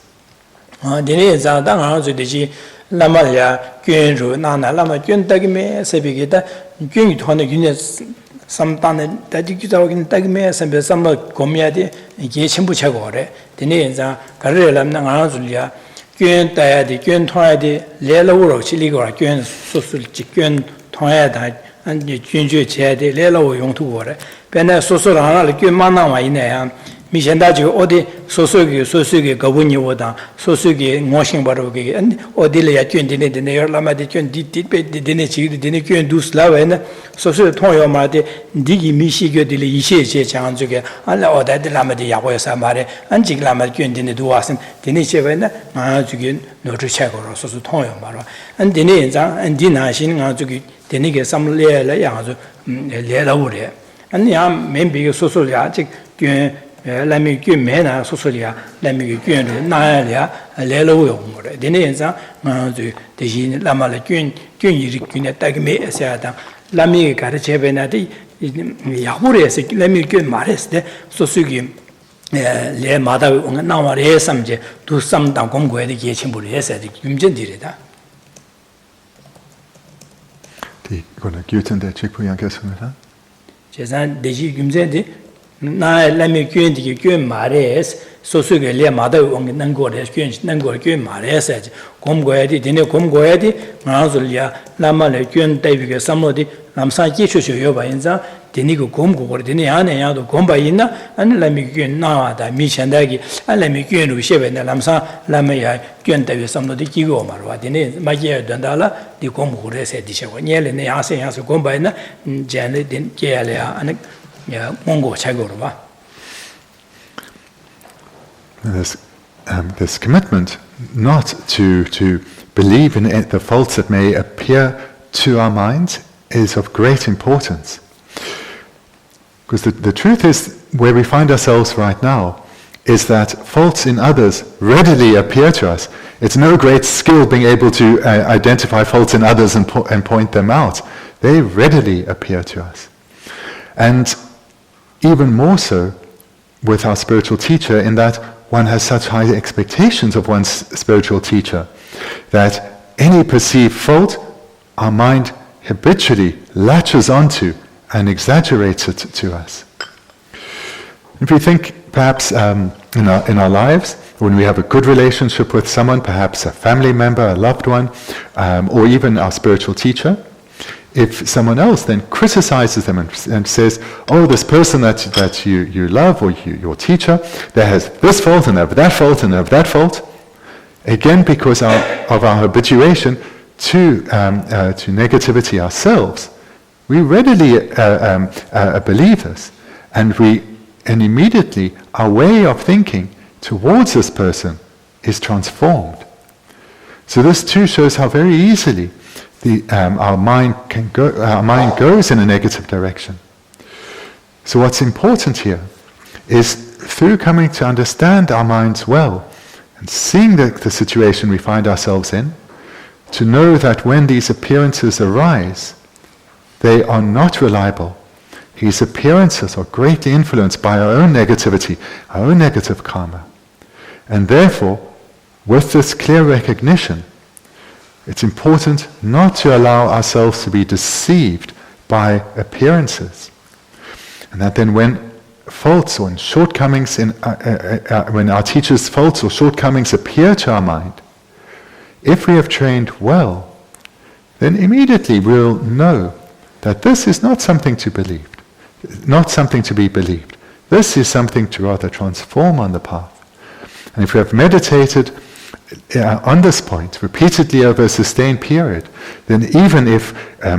Samtane daji gyawagin tagme sambe samla gomya de ge chimbu chago re dine yanza garre lam na ngana zulya gyön taya de gyön thoya de lela uro chili go gyön sosul chi gyön thoya da an ge gyön jue che de lela wo yong tu go re bena sosul hana le gyön ma na wa ine ya mi shen da ji odi sosul ge ga bu ni wo da sosul ge ngo sing ba ro ge odi le ya gyön dine yer la ma de gyön di pe dine chi dine gyön dus la wa na sosul thong yo ma de digi mi shi ge de le yi she che chang ju ge an la oda de la ma de ya go sa ma re an ji la ma gyön dine du wa sin dine che wa na ma ju ge no zhe che go ro sosul thong yo ma ro an dine yin zang an di na xin nga ju ge dine ge sam le le ya ju le la wu re an ya men bi ge sosul ya ji gyön Lami gyön mena sosolia, lami gyön na ya, le lo yo mo re. Dine yin zang nga zu de yin lama le gyön yiri gyön tag me sa da. Lami ga de chebe na de ya hu re se lami gyön ma re se sosu gi le ma da nga na wa re sam je du sam dang gom go de ge chen bu re se de yum jen di re da. Di gona gyöten de chek pu yang ge sun da. Je zan de ji yum jen de na lami gyön di gyön ma re se sosu ge le ma da ong nang go re gyön ma re se gom go ya di dine gom go ya di nga zu ya lama le gyön dai bi ge sam lo di lam sa ji chu yo ba yin za dine go gom go re dine ya ne ya do gom ba yin na an lami gyön na wa da mi chen da gi an lami gyön ru she be na lam sa lama ya gyön dai bi sam lo di ji go ma ro dine ma ji dan da la di gom go re se di she go nye le ne ya se gom ba yin na jan le din ge ya le ya an ya mongo cha go ro ba. This commitment not to believe in the faults that may appear to our minds is of great importance. Because the truth is, where we find ourselves right now, is that faults in others readily appear to us. It's no great skill being able to identify faults in others and point them out. They readily appear to us. And even more so with our spiritual teacher, in that one has such high expectations of one's spiritual teacher that any perceived fault, our mind habitually latches onto and exaggerates it to us. If we think perhaps in our lives, when we have a good relationship with someone, perhaps a family member, a loved one, or even our spiritual teacher, if someone else then criticizes them and says, oh, this person that you love or your teacher, there has this fault and that fault and that fault, again because of our habituation to negativity ourselves, we readily believe this, and immediately our way of thinking towards this person is transformed. So this too shows how very easily our mind goes in a negative direction. So what's important here is through coming to understand our minds well and seeing the situation we find ourselves in, to know that when these appearances arise, they are not reliable. These appearances are greatly influenced by our own negativity, our own negative karma. And therefore, with this clear recognition, it's important not to allow ourselves to be deceived by appearances. And that then when faults or shortcomings when our teacher's faults or shortcomings appear to our mind, if we have trained well, then immediately we'll know that this is not something to be believed. This is something to rather transform on the path. And if we have meditated on this point repeatedly over a sustained period, then even if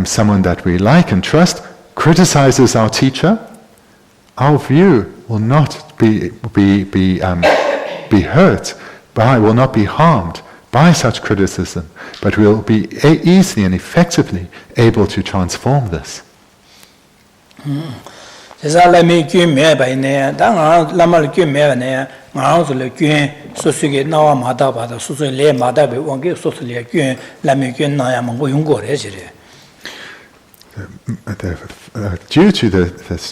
someone that we like and trust criticizes our teacher, our view will not be hurt will not be harmed by such criticism, but we'll be easily and effectively able to transform this. Due to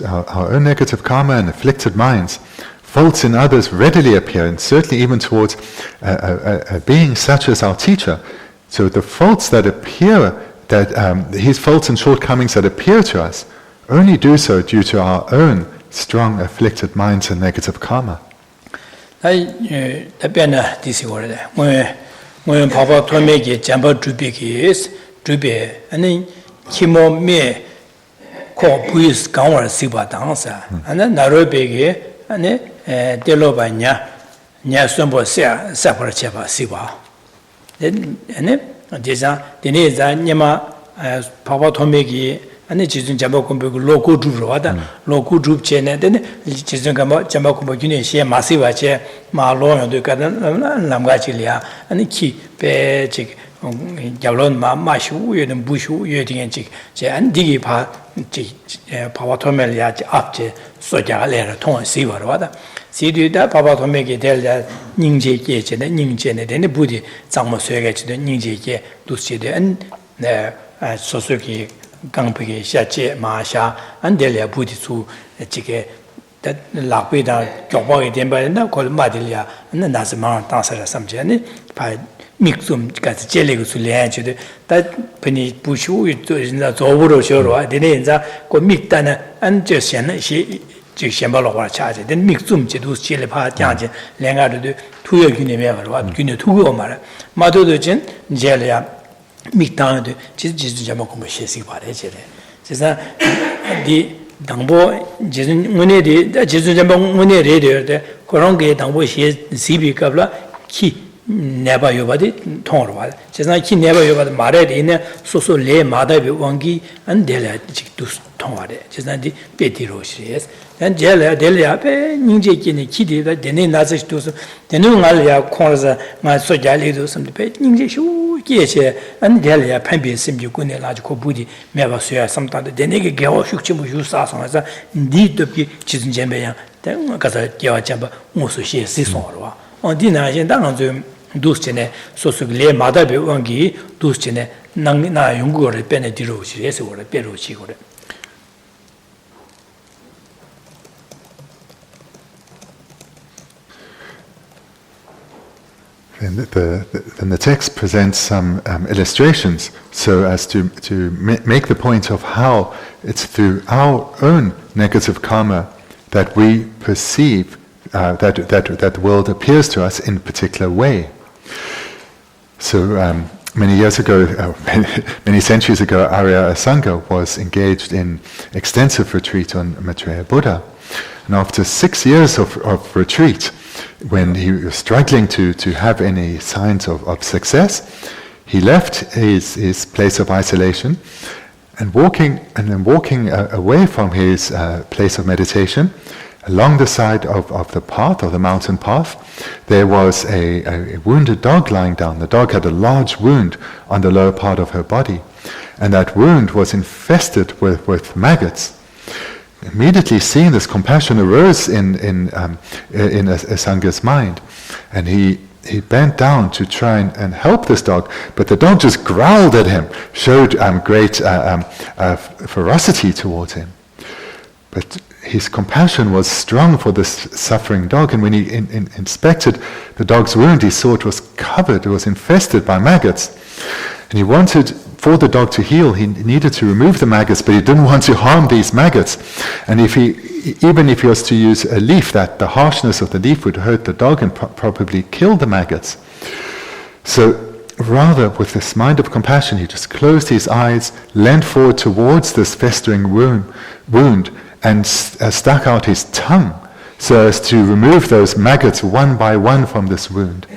our own negative karma and afflicted minds, faults in others readily appear, and certainly even towards a being such as our teacher. So the faults that appear, his faults and shortcomings that appear to us, only do so due to our own strong afflicted minds and negative karma. Ani jizun jamba kumbe loku drup rwada, loku drup che ne, then jizun jamba kumbe gyune she masiva che, ma lo yondu kada lamga chi liya, ani ki pe chik, gyalon ma shu uye den bu shu uye dingen chik, che ani digi pa chik papa tome liya ap che so kya lera tong siva rwada. Si du da papa tome ki del ya nying je kye che ne, nying che ne, then budi zangmo suye ga che de nying je kye dus che de, an so su ki 강백의 샤체 마샤 안델리아 부디수 지게 라베다 교보에 된바나 콜마딜리아 나스마 당사라 삼제니 바 믹숨 같이 젤리고 술래야지도 다 분이 부슈 이나 조부로 쇼로 되네 인자 고 믹다나 안저시는 시 지셴발로와 차제 된 믹숨 제도 젤리 파 장제 랭가도 투여 균에메 말와 균에 투고 말아 마도도진 젤리아 믹다는데 지지 잡아 공부 시시 바래 제래. 그래서 디 당보 지진 문에디 지진 잡아 문에 레레데 그런 게 당보 시 시비갑라 키 never yobadi thongwa chesna ki never yobadi mare de ne so so le mada be wangi an dela chik dus thongwa de chesna di peti ro shires dan jela delia pe ningje ki ne ki de de ne na zis dus de ne ngal ya khorza ma so jali do sam de pe ningje shu ki che an delia pan be sim ju ne la ko budi me ba so ya sam ta de ne ge geo shuk chi mu ju sa so sa ndi de ki chizin jembe ya dan ka sa geo jamba mo so she si so ro on di na jen dan zo 두스체네 소수글레 마다베 원기 두스체네 나 연구를 빼내 뒤로 오시래서 원래 빼로 오시고 그래. And the text presents some illustrations so as to make the point of how it's through our own negative karma that we perceive that the world appears to us in a particular way. So many years ago, many centuries ago, Arya Asanga was engaged in extensive retreat on Maitreya Buddha. And after 6 years of retreat, when he was struggling to have any signs of success, he left his place of isolation and walking away from his place of meditation, along the side of the path, of the mountain path, there was a wounded dog lying down. The dog had a large wound on the lower part of her body, and that wound was infested with maggots. Immediately seeing this, compassion arose in Asanga's mind, and he bent down to try and help this dog, but the dog just growled at him, showed great ferocity towards him. But his compassion was strong for this suffering dog, and when he inspected the dog's wound, he saw it was covered, it was infested by maggots. And he wanted, for the dog to heal, he needed to remove the maggots, but he didn't want to harm these maggots. And even if he was to use a leaf, that the harshness of the leaf would hurt the dog and probably kill the maggots. So rather, with this mind of compassion, he just closed his eyes, leaned forward towards this festering wound, and stuck out his tongue so as to remove those maggots one by one from this wound.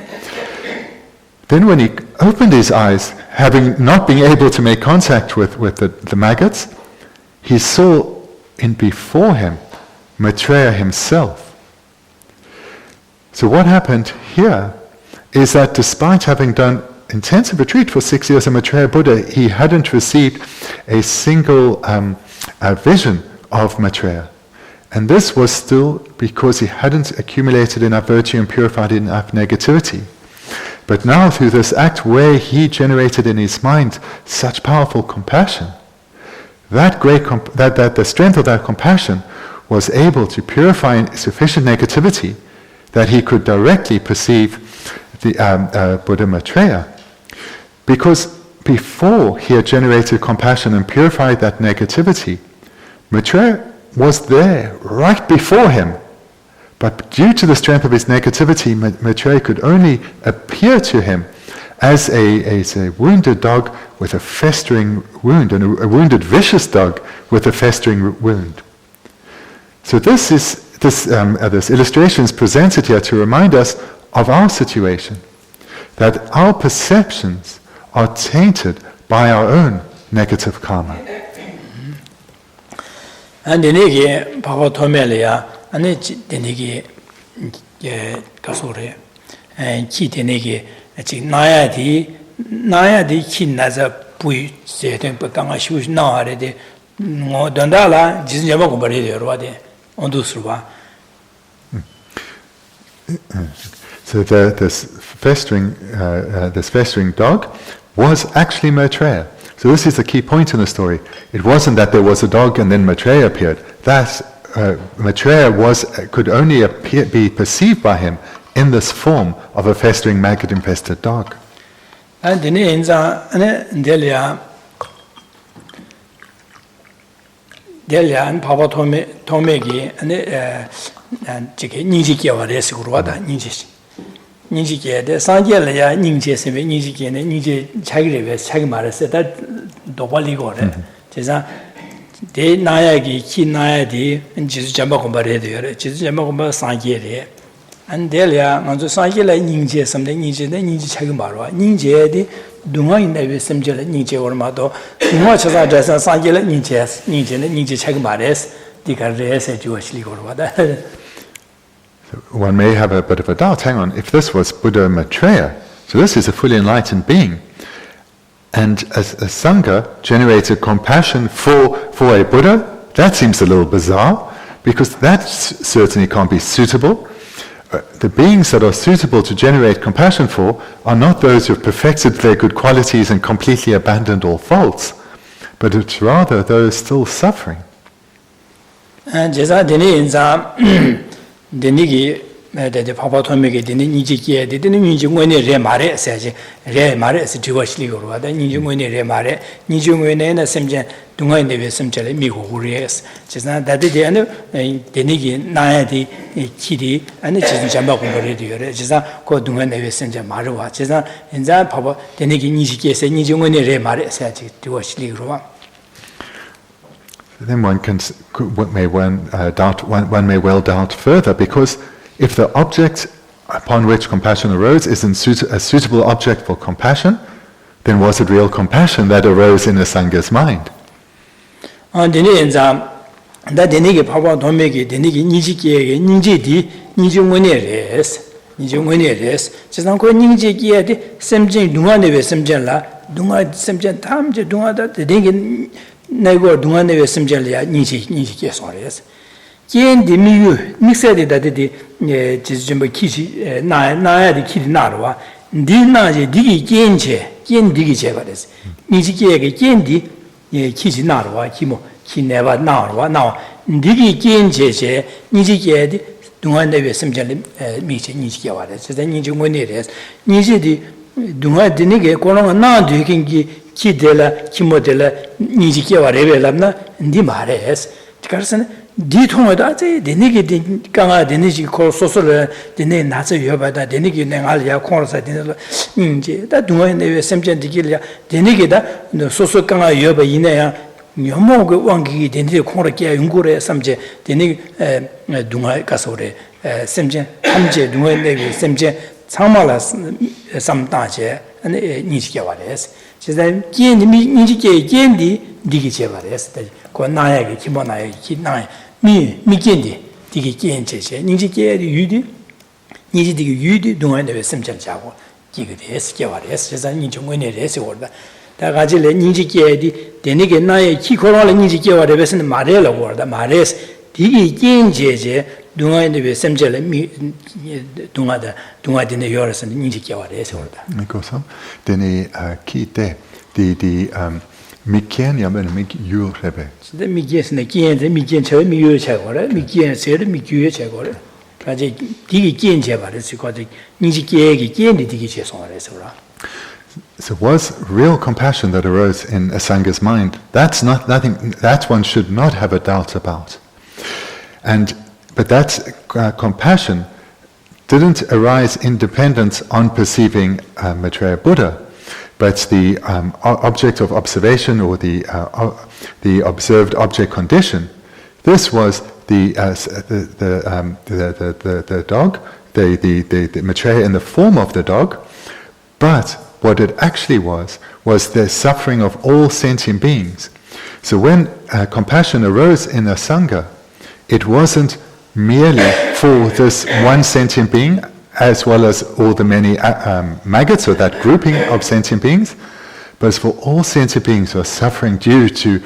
Then when he opened his eyes, having not been able to make contact with the maggots, he saw before him Maitreya himself. So what happened here is that despite having done intensive retreat for 6 years in Maitreya Buddha, he hadn't received a single vision of Maitreya. And this was still because he hadn't accumulated enough virtue and purified enough negativity. But now through this act where he generated in his mind such powerful compassion, that the strength of that compassion was able to purify sufficient negativity that he could directly perceive the Buddha Maitreya. Because before he had generated compassion and purified that negativity, Maitreya was there right before him. But due to the strength of his negativity, Maitreya could only appear to him as a wounded dog with a festering wound, and a wounded vicious dog with a festering wound. So this illustration is presented here to remind us of our situation, that our perceptions are tainted by our own negative karma. And the Papa Tomelia. ane denegi kasore ki denegi chi naya di ki naza pui se den pa kanga shu na are de ngo dandala jin jaba ko bare de ro de ondu surwa. So this festering dog was actually Maitreya. So this is the key point in the story. It wasn't that there was a dog and then Maitreya appeared. Maitreya could only be perceived by him in this form of a festering maggot-infested dog. And the Delia and Papa Tomegi and Nijiki or Resiguada Nijiki, the Sanjela Ninja Semi Nijiki and Niji Chagri Chagmara said that Dobaligo. De Nayagi, Ki Nayadi, and Jamakumba Radio, Jamakumba Sanjere, and Delia, on the Sanjela Ninja, something Ninja, Chagmara, Ninja, Dunga in the Simjela Ninja or Mato, much as I just Sanjela Ninja Chagmares, the Carres at Jewish League or what. One may have a bit of a doubt, hang on, if this was Buddha Maitreya, so this is a fully enlightened being. And as a Sangha generated compassion for a Buddha, that seems a little bizarre, because that certainly can't be suitable. The beings that are suitable to generate compassion for are not those who have perfected their good qualities and completely abandoned all faults, but it's rather those still suffering. And Denigi the Papa Tommy didn't need to didn't need to win a remare, says remare as a Jewish legal, rather need to win a remare, need to win a simple, doing the simple me who is. Just not that the end, the Nigi, Nayati, Kitty, and the Jamba radio, just not called doing the simple Marua, just not in that Papa, the Nigi Niji said, need to win a remare, said Jewish legal. Then one may well doubt further, because if the object upon which compassion arose isn't a suitable object for compassion, then was it real compassion that arose in a Sangha's mind? Nego Dungane Simjalia Niji Sores. Yen de Miu, Nixed that the Jimba Kichi, Naya the Kid Narwa, Dina Digi Genche, Yen Digi Chevares, Niji Gendi, Kichi Narwa, Kimo, Kineva Narwa, now Digi Genche, Niji Ged, Dungane Simjali Michi Niji Gavares, then Niji Wineres, Niji the Dunga Dinige, Corona, now do you can Kidela, Kimodela, Nijikia, Revelamna, Dimares, Carson, Ditomada, the Nigi Ganga, the Niji call Sosola, the name Nazi Yobada, the Nigi Nangalia, Corsa, that doing the Semjan Digilia, the Nigida, the Soso Ganga Yoba Inea, Yomogo Wangi, the Nigi Korakia, Ungure, Samje, the Nig Dunga Casore, Semjan, Amje, Dunga, Semjan, Samalas, sometimes, and Nijikia. She said, Niji Gendi, Digi Chevares, the Konaya, Kimonaya, Kinai, me Gendi, Digi Genche, Niji Yudi, Niji Yudi, doing the Simjan Jago, Gigas, Kiavares, as I need to win a race order. The Rajile Niji Gedi, the Nigi Naya, Kikola Niji Kiava, the Western Marella word, Mares, Digi Genje, doing the Simjel, Dunga in the Yoris and Niji Kiavares order. Mikosam, then a key there, the Mikenium and Mikyu Rebe. The Mikias and the Kian, the Mikian Chevy, Chagore, Mikian said, Miku Chagore. Digi Genje, it's called the Niji Gendi Digi Chesora. So was real compassion that arose in a Sangha's mind? That's not nothing. That one should not have a doubt about. But that compassion didn't arise independent on perceiving Maitreya Buddha, but the object of observation or the observed object condition. This was the dog, the Maitreya in the form of the dog, but what it actually was the suffering of all sentient beings. So when compassion arose in a Sangha, it wasn't merely for this one sentient being, as well as all the many maggots, or that grouping of sentient beings, but it's for all sentient beings who are suffering due to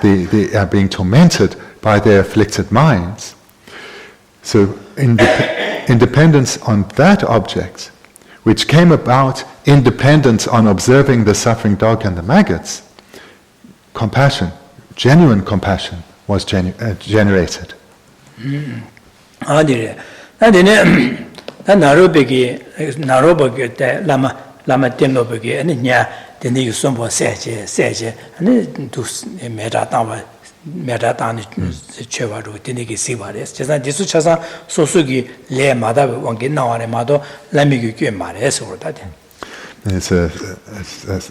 the being tormented by their afflicted minds. So independence on that object, which came about independent on observing the suffering dog and the maggots, compassion, genuine compassion, was generated. Lama Temnobugi, and Nya, the new Sombo Seje, and Medatan Chevaru, Tiniki Sivares, just like this Chasa, Sosugi, Le Mada, Wangina, and Mado, Lamigu Mares or that. There's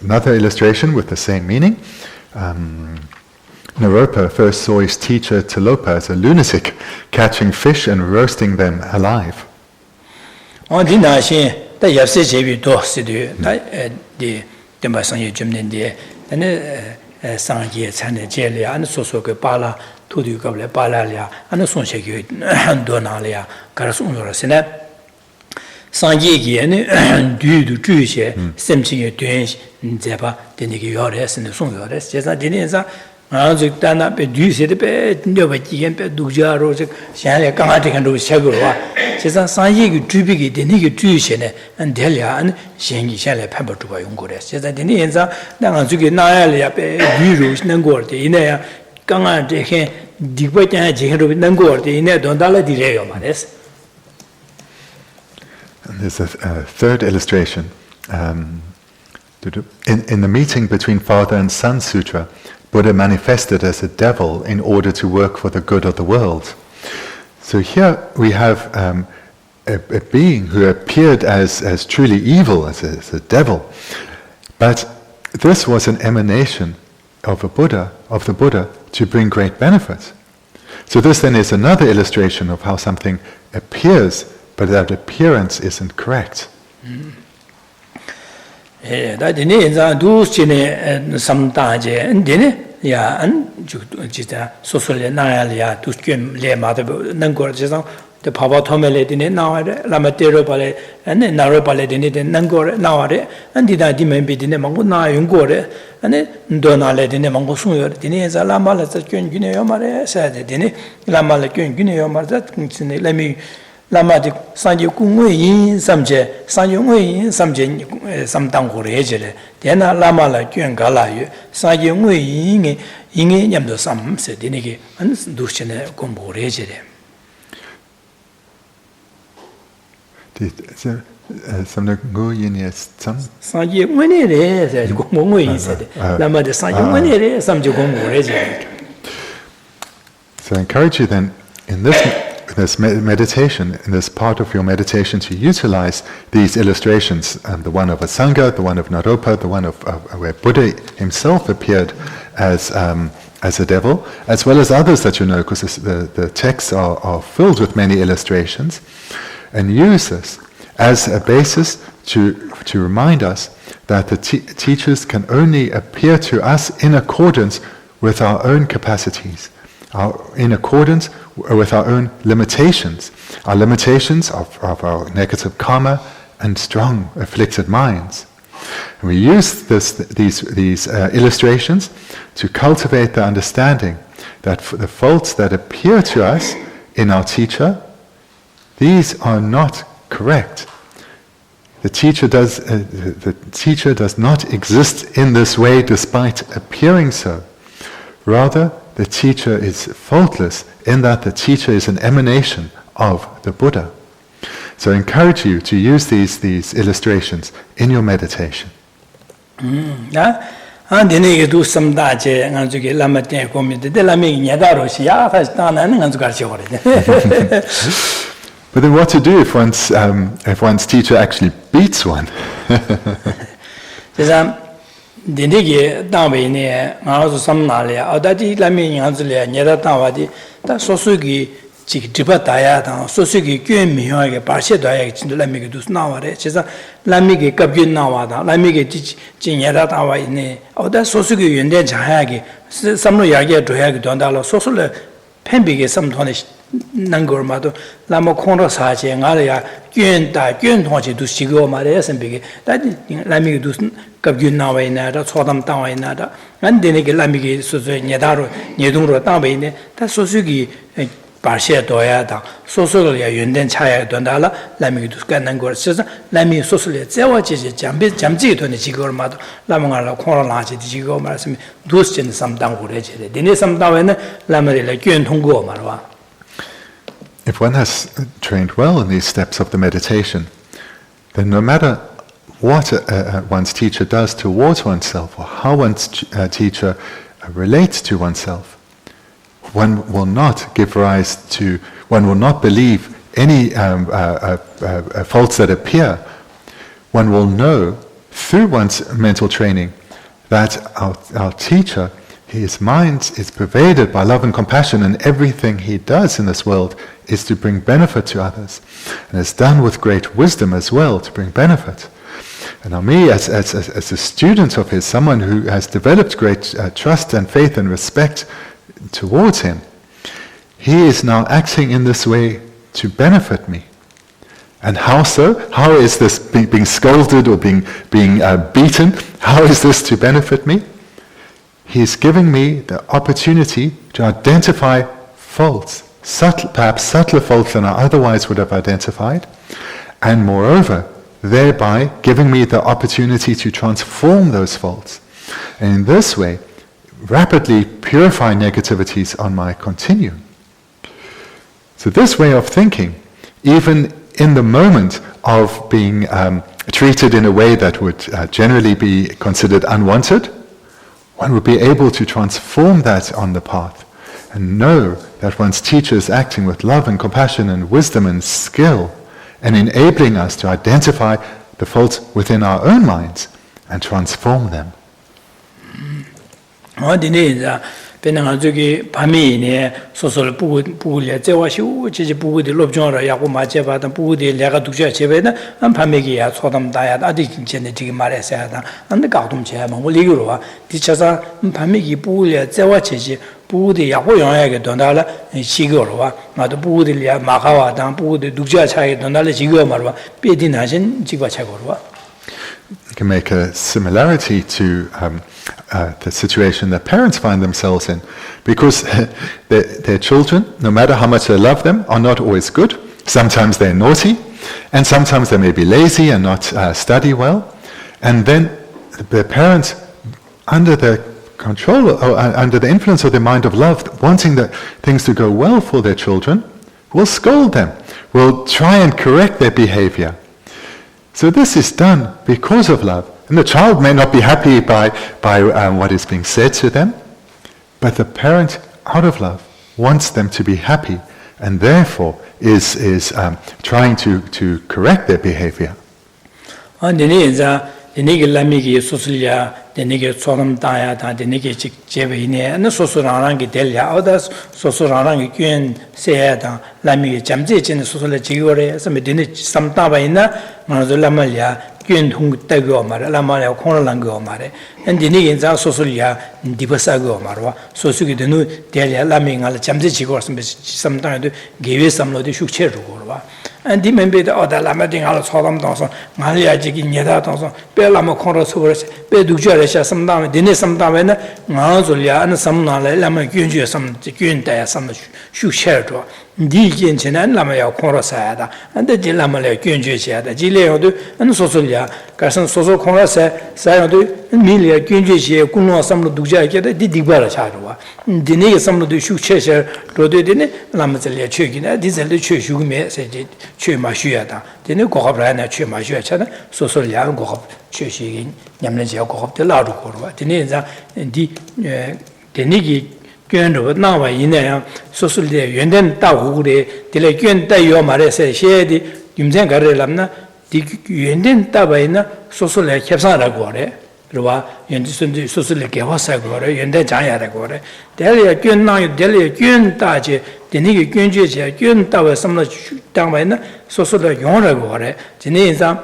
another illustration with the same meaning. Naropa first saw his teacher Tilopa as a lunatic, catching fish and roasting them alive. On the Nashi, the Yapse Jevi Dorsidu, the Demasang Jumnindi, and Sangi, Sane Jelia, and Sosoke Pala, Tudukable Palalia, and the Sonshaki Donalia, Karasunora Sena. Sangi and do Jewish, Semchi, Duench, Zeba, the Nigores and the Songores, just like Dineza. Dana pe du se pe nyoba jigen pe duja ro se shan le kanga de kan ro shago wa se san san yi gi tu bi gi de ni gi tu she ne an de ya an shen gi shan le phan ba tu ba yong go de se san de ni yin sa da nga zu gi na ya le ya pe du ro nan go de ina ya kanga de khen di ba jan ji ro nan go de ina don da la di re yo ma des. There's a third illustration. In the meeting between Father and Son Sutra, Buddha manifested as a devil in order to work for the good of the world. So here we have a being who appeared as truly evil, as a devil. But this was an emanation of the Buddha to bring great benefit. So this then is another illustration of how something appears, but that appearance isn't correct. Da dine za du chine samta je dine ya an ju jita sosole na ya du kyem le ma de nang go je sang de pa pa thomele dine na wa de la ma te ro pa le an na ro pa le dine de nang go na wa de an di da di men bi dine mang go na yung go de an ndo na le dine mang go sung yo dine za la ma la za kyen gyne yo ma de sa de dine la ma la kyen gyne yo ma za chine le mi Lama di sanje kungwe yin samje, sanje ngwe yin samje samdang gore jele. Dena lama la kyun gala yu, sanje ngwe yin nyamdo sam se dine ki an dushene gombo gore jele. Samne ngwe yin yes sam? Sanje ngwe ne re se gombo ngwe yin se de. Lama di sanje ngwe ne re samje gombo gore jele. So I encourage you then in this meditation, in this part of your meditation, to utilize these illustrations, the one of a Sangha, the one of Naropa, the one of where Buddha himself appeared as a devil, as well as others that you know, because the texts are filled with many illustrations, and use this as a basis to remind us that the teachers can only appear to us in accordance with our own capacities, in accordance with our own limitations, our limitations of our negative karma and strong afflicted minds. And we use these illustrations to cultivate the understanding that the faults that appear to us in our teacher, these are not correct. The teacher does not exist in this way despite appearing so. Rather, the teacher is faultless in that the teacher is an emanation of the Buddha. So I encourage you to use these illustrations in your meditation. But then what to do if one's teacher actually beats one? Bendigo Dalai ne ngaso samnale adati lami nganzle nyeda tawadi ta sosugi chi dipa daya ta sosugi kyön mi hyoge barshe daya chin lami ge dus naware chesa lami ge kapgyun nawada lami ge chi nyeda tawai ne oda sosugi yende jahage samno yage doyage dondalo sosule 펜비게 samthone nangor mado lama khonro saje ngala gyön thongchi du sigo mare sembige da lami ge dus kapgyun nawai na da chodam tawai na da andene ge lami ge soso nyedaro nyedungro tawai ne da sosugi 바시에 도야다 소소를 연된 차야 된다라 라미도 간는 거 있어서 라미 소소를 재워지지 잠지 돈이 지고를 마도 라몽알라 코로나지 지고 말씀 두스진 삼당 고래제 되네 삼당에는 라미를 교연 통고 말와. If one has trained well in these steps of the meditation, then no matter what one's teacher does towards oneself or how one's teacher relates to oneself, one will not believe any faults that appear. One will know through one's mental training that our teacher, his mind is pervaded by love and compassion, and everything he does in this world is to bring benefit to others, and is done with great wisdom as well to bring benefit. And now me, as a student of his, someone who has developed great trust and faith and respect towards him, he is now acting in this way to benefit me. And how so? How is this being scolded or being beaten? How is this to benefit me? He is giving me the opportunity to identify faults, perhaps subtler faults than I otherwise would have identified, and moreover, thereby giving me the opportunity to transform those faults. And in this way, rapidly purify negativities on my continuum. So this way of thinking, even in the moment of being treated in a way that would generally be considered unwanted, one would be able to transform that on the path and know that one's teacher is acting with love and compassion and wisdom and skill and enabling us to identify the faults within our own minds and transform them. Bendigo 밤이네 소설 부부래 제와시우 지지 부부들 롭종으로 야고 마제바다 부부들 내가 두자 제베다 안 밤에기야 소담다야 아디 진짜네 지금 말했어야다 안데 가동 제만 올리기로와 디차사 밤에기 부부래 제와치지 부부들 야고 영향하게 돈달라 시거로와 나도 부부들이야 마가와다 부부들 두자 차게 돈달라 지거 말와 빼디나신 지과 차거로와. You can make a similarity to the situation that parents find themselves in, because their children, no matter how much they love them, are not always good. Sometimes they're naughty, and sometimes they may be lazy and not study well. And then the parents, under the control or under the influence of their mind of love, wanting that things to go well for their children, will scold them, will try and correct their behavior. So this is done because of love. And the child may not be happy by what is being said to them, but the parent, out of love, wants them to be happy, and therefore is trying to correct their behavior. Denige lamigi sosulia, denige sonam daya, denige jevine, and the sosurangi delia, others sosurangi kyun seada, lamigi jamjin sosula jigore, some dinner, some tabaina, Manazulamalia, kyun hung tagomar, lamala cornalangomare, and denige sosulia, divasago marwa, sosugi the new delia, laming al jamjigor, sometimes give some of the shucherugorwa. And the member of the Lamading Al Sonam Dawson, Malia Jigin Yeda Dawson, Bellama Corosovers, Bedujarisha, some down, Dinner some down, Mazulia, and some Lama Gunja, some Gunta, some shoe shelter, Digin and Lamaya Corosada, and the Gilamala Gunja, the Gileo, and Sosulia, Carson Soso Corasa, Sayadu, Milia Gunja, Kuno, some of Duja, the Dibara Chadua, Dinner some of the shoe chaser, Rodine, Lamazalia Chugina, this is the church you may say. Chumashuata, the new Gobrana Chumashuata, so young Gob, Chushi, Yamnesia Gob, the Ladu Korva, the Neza, and the Nigi Gendo, now in there, so the Yenden Tahude, the Legion Tayo Marese, Shady, Yumzanga Lamna, the Yenden Tabaina, so like Capsara Gore. Rua, Yendison, Susile Gavasa Gore, Yenda Jaya Gore, Delia Gun now, Delia Gun Taji, the Nigi Gunji, Gun Tower, some down by Sosola Yona Gore, Geneza,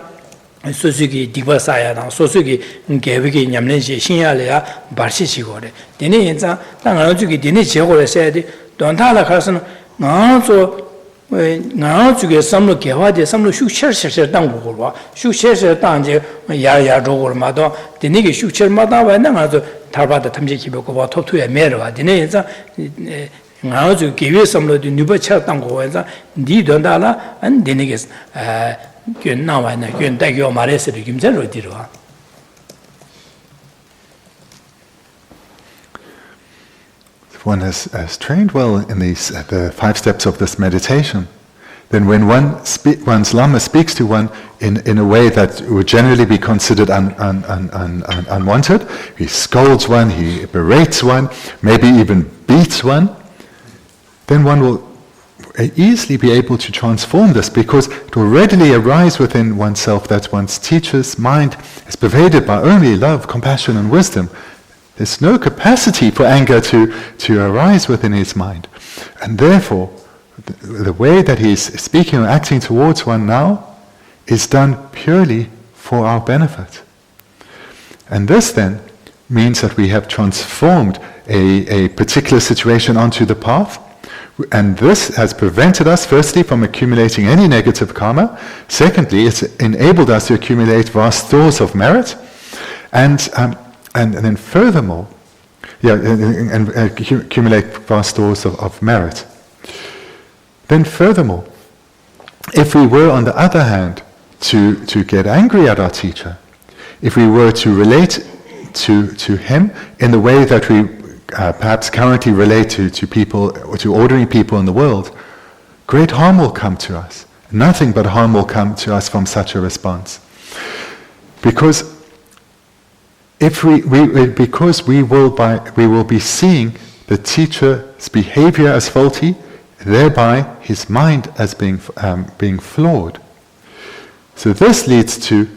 Suzuki, Divasaya, Sosuki, Gaviki, Yamneji, Shinalea, Barsici Gore. Denisa, Tangazuki, Denichi Gore said, Don't tell a person, no, so. Now to get some look at some shoe churches down Gurwa, shoe churches down Yaya Rogor Mado, the nigger shoe chair Mada, and another Tabata Tamjiki Boko, talk to a Mera, the Neza. Now to give you some of the new chat down Goza, Didondala, and the niggers, now and again, take your Maresa to himself. One has trained well in these the 5 steps of this meditation, then when one's Lama speaks to one in a way that would generally be considered unwanted, he scolds one, he berates one, maybe even beats one, then one will easily be able to transform this, because it will readily arise within oneself that one's teacher's mind is pervaded by only love, compassion and wisdom. There's no capacity for anger to arise within his mind. And therefore, the way that he's speaking or acting towards one now is done purely for our benefit. And this then means that we have transformed a particular situation onto the path. And this has prevented us, firstly, from accumulating any negative karma. Secondly, it's enabled us to accumulate vast stores of merit. And then furthermore, and accumulate vast stores of merit. Then furthermore, if we were on the other hand to get angry at our teacher, if we were to relate to him in the way that we perhaps currently relate to people, or to ordinary people in the world, great harm will come to us. Nothing but harm will come to us from such a response. Because we will be seeing the teacher's behavior as faulty, thereby his mind as being flawed. So this leads to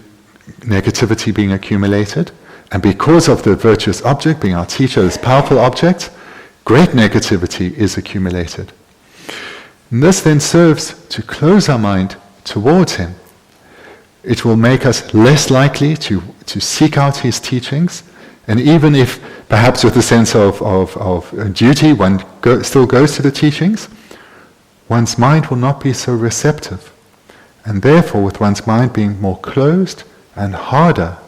negativity being accumulated, and because of the virtuous object being our teacher, this powerful object, great negativity is accumulated. And this then serves to close our mind towards him. It will make us less likely to seek out his teachings, and even if perhaps with a sense of duty one still goes to the teachings, one's mind will not be so receptive. And therefore, with one's mind being more closed and harder,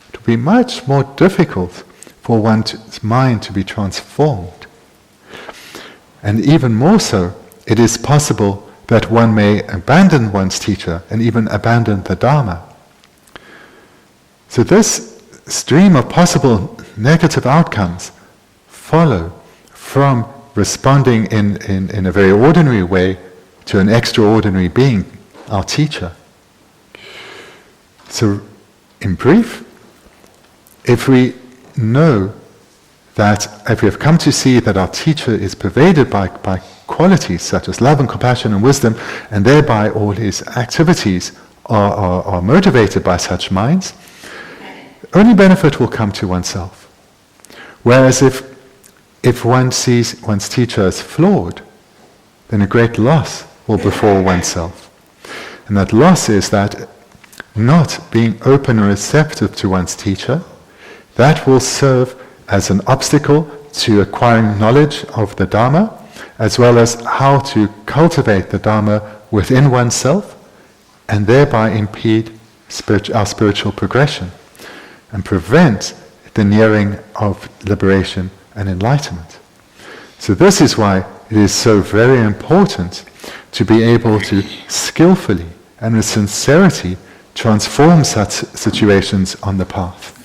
it will be much more difficult for one's mind to be transformed. And even more so, it is possible that one may abandon one's teacher and even abandon the Dharma. So this stream of possible negative outcomes follow from responding in a very ordinary way to an extraordinary being, our teacher. So, in brief, if we know that, if we have come to see that our teacher is pervaded by qualities such as love and compassion and wisdom, and thereby all his activities are motivated by such minds, only benefit will come to oneself. Whereas if one sees one's teacher as flawed, then a great loss will befall oneself. And that loss is that not being open and receptive to one's teacher, that will serve as an obstacle to acquiring knowledge of the Dharma, as well as how to cultivate the Dharma within oneself, and thereby impede our spiritual progression, and prevent the nearing of liberation and enlightenment. So this is why it is so very important to be able to skillfully and with sincerity transform such situations on the path.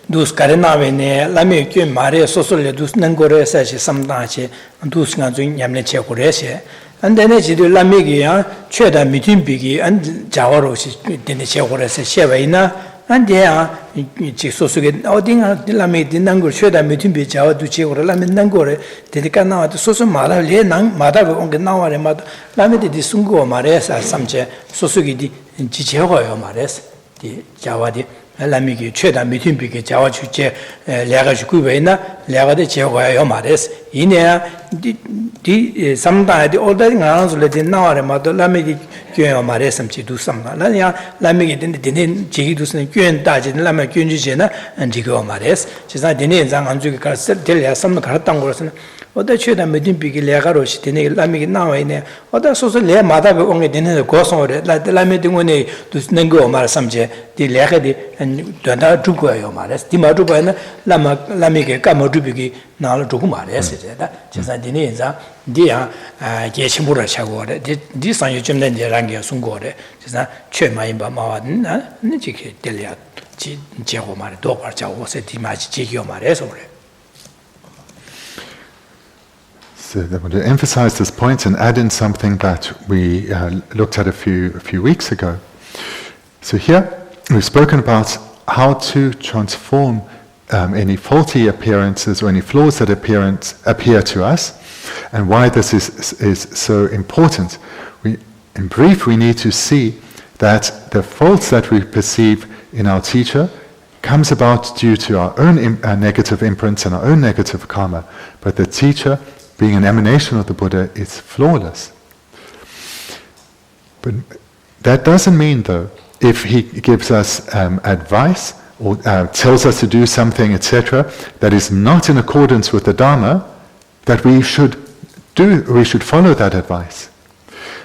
Dus karenavene lami kyo mare sosole dus nangore sa che samda che dus nga zu nyamne che kore che andene ji de lami gi ya cheda mitin bi gi an jawaro si dene che kore se shebaina ande ya ji sosuge odinga lami din nangor cheda mitin bi jawa du che kore lami nangore de kana wa sosu mala le nang mada go ong na ware mada lami de sungo mare sa samche sosugi di ji che go yo mare di jawa di 람이기 최다 미팅비게 자와주제 레가지고 왜나 레가데 제거야 말레스 이내야 디 삼다디 오더링 나눠줄래 나와래 마도 람이기 교회 말레스 참지도 삼나 나야 람이기 데네 제기도스는 교회 따지 람이 교인지제나 안지고 말레스 지사 데네 장 안주기 갈서 될야 삼나 갈았던 거로서는 어디 최다 미팅비게 레가로시 데네 람이기 나와이네 어디 소소 레 마다가 온게 데네 고성어래 람이 등원에 두는 거 말 삼제 디 레가디 dāndā dhūkwa yō mārēs, dī mā dhūkwa yō nā lāmi kē kā mā dhūpi kī nā lā dhūku mārēs chēsā dī nē yīnsā dī yā kē chīmbū rā chā gō rē, dī sāng yō chīm dān dī rāng kē sūng gō rē chēsā chē mā yīmbā mā wā nā chī kē dēl yā chī chē gō mā rē, dō pār chā gō sē dī mā chī chē kī yō mārēs wā rē. So I want to emphasize this point and add in something that we looked at a few weeks ago. So here we've spoken about how to transform any faulty appearances or any flaws that appear to us, and why this is so important. In brief, we need to see that the faults that we perceive in our teacher comes about due to our own negative imprints and our own negative karma, but the teacher, being an emanation of the Buddha, is flawless. But that doesn't mean, though, if he gives us advice or tells us to do something, etc., that is not in accordance with the Dharma, that we should follow that advice.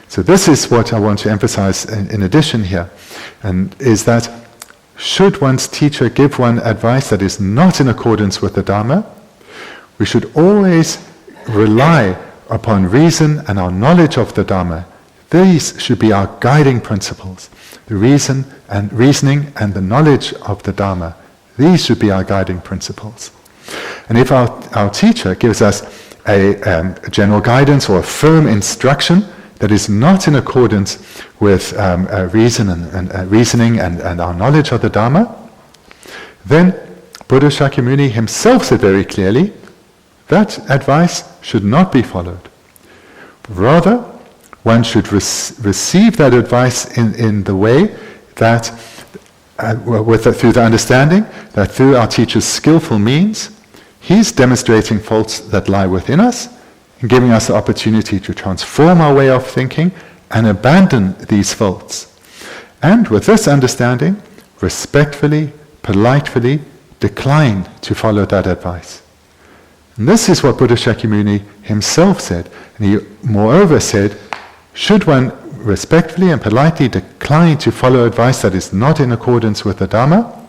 So this is what I want to emphasize in addition here, and is that should one's teacher give one advice that is not in accordance with the Dharma, we should always rely upon reason and our knowledge of the Dharma. These should be our guiding principles. The reasoning and the knowledge of the Dharma. These should be our guiding principles. And if our teacher gives us a general guidance or a firm instruction that is not in accordance with reasoning and our knowledge of the Dharma, then Buddha Shakyamuni himself said very clearly that advice should not be followed. Rather, one should receive that advice in the way that, through the understanding that through our teacher's skillful means, he's demonstrating faults that lie within us and giving us the opportunity to transform our way of thinking and abandon these faults. And with this understanding, respectfully, politely decline to follow that advice. And this is what Buddha Shakyamuni himself said. And he moreover said, should one respectfully and politely decline to follow advice that is not in accordance with the Dharma,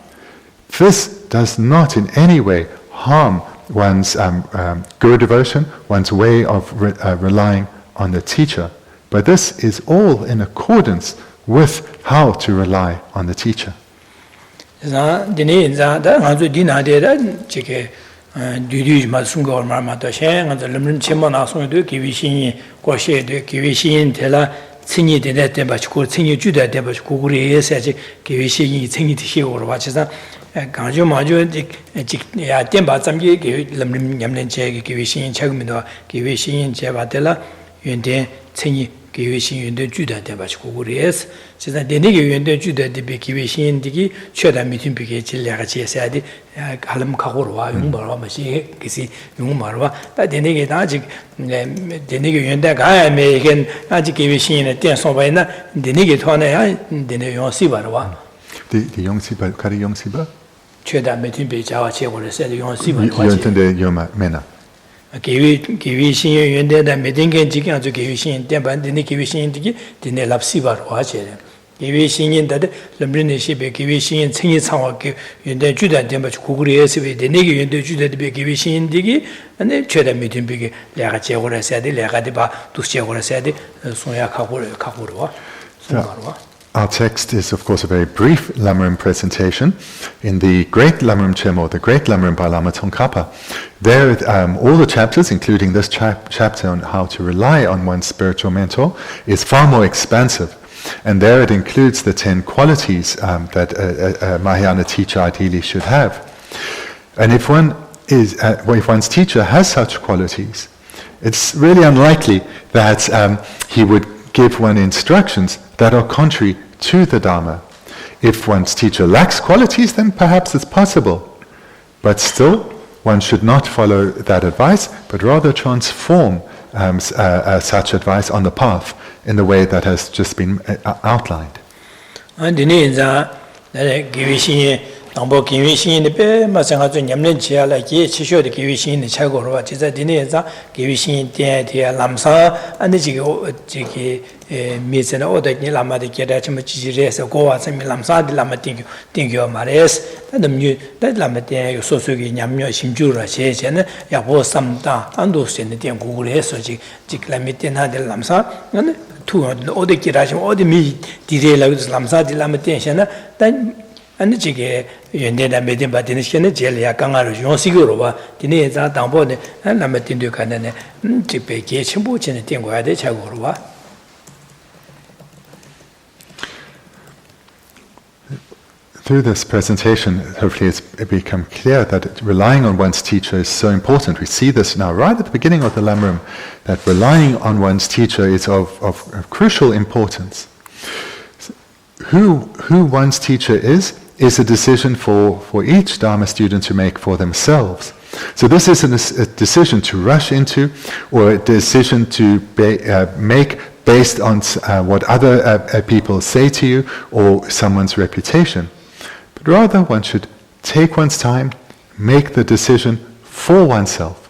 this does not in any way harm one's guru devotion, one's way of relying on the teacher. But this is all in accordance with how to rely on the teacher. Dudu Masungo Marmata Shang and the Lam Chemona Son do Kivishin, Kwashe de Kivishin, Tela, Tini de Netebachko, Tini Judah Debachkuri, said Kivishin, Tini Tishi or watches that. Ganjo Majo, Temba Zamgi, Lam Rim Yamlen Kivishin, Chagmido, Kivishin, Chevatella, Yunde, Tini. Kivishin the Judah Debachkurias, says that the nigger in the Judah de Kivishin Digi, Cheda meeting Pikachi Lagachi said, Halam Kahorwa, Yumbaramashi, Kisi, Yumarwa, that the nigger Ajik, the nigger in that guy may again Ajik Kivishin at Tensovana, the nigger Tone, the young Sibarwa. The young Siba, Kari young Siba? Cheda meeting Pichachi or said the young Siba. You attend your mena. Kivishin Yunde that meeting and Jikan to Kivishin, Tempan, the Kivishin Digi, the Nelapsibar watcher. Kivishin that Lambrine ship, Kivishin, Tingy Sawa, Yunde Judah, Dembach Kuguri, the nigger in the Judah to be Kivishin Digi, and then Cheda meeting big Lagache or said, Lagadiba, to Shagora said, Soya Kapurwa. Our text is, of course, a very brief Lam Rim presentation. In the Great Lam Rim Chemo, the Great Lam Rim by Lama Tsongkhapa, there all the chapters, including this chapter on how to rely on one's spiritual mentor, is far more expansive. And there it includes the 10 qualities that a Mahayana teacher ideally should have. And if one's teacher has such qualities, it's really unlikely that he would give one instructions that are contrary to the Dharma. If one's teacher lacks qualities, then perhaps it's possible. But still, one should not follow that advice, but rather transform such advice on the path in the way that has just been outlined. Nambo Kivishin the Be, Masangatun Yamlin Chia, like Ye, Chisho, the Kivishin, the Chagorova, Chisa Dineza, Kivishin, Tia, Lamsa, and the Jiki meets an order, Lama, the Kedachamachi, Goa, and Lamsa, the Lama Tingyo Mares, and the mute that Lama Tia, Sosugi, Yamyo, Shimjura, Chechen, Yabo Samta, Andos, and the Tiangure, so Jiklamitina, the Lamsa, and two all the Kiraj, all the meat, the Lamsa, the Lamatation, then. And the Jiggy, you did a meeting, but in the Jelia Kangaru, Sigurova, the names are down board, and Lamatin to Canane, Chipe, Chimbuch, and the Tingo, the Chagurova. Through this presentation, hopefully it's become clear that relying on one's teacher is so important. We see this now right at the beginning of the Lam Rim, that relying on one's teacher is of crucial importance. Who one's teacher is a decision for each Dharma student to make for themselves. So this isn't a decision to rush into, or a decision to make based on what other people say to you or someone's reputation. But rather, one should take one's time, make the decision for oneself.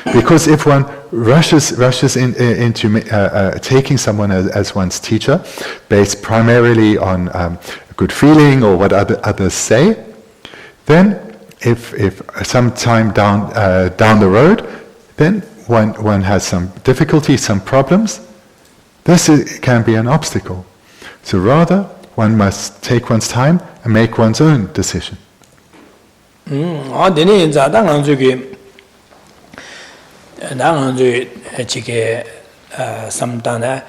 Because if one rushes into taking someone as one's teacher, based primarily on good feeling or what others say, then if some time down the road, then one has some difficulties, some problems, this can be an obstacle. So rather, one must take one's time and make one's own decision. 나는 지게 삼단에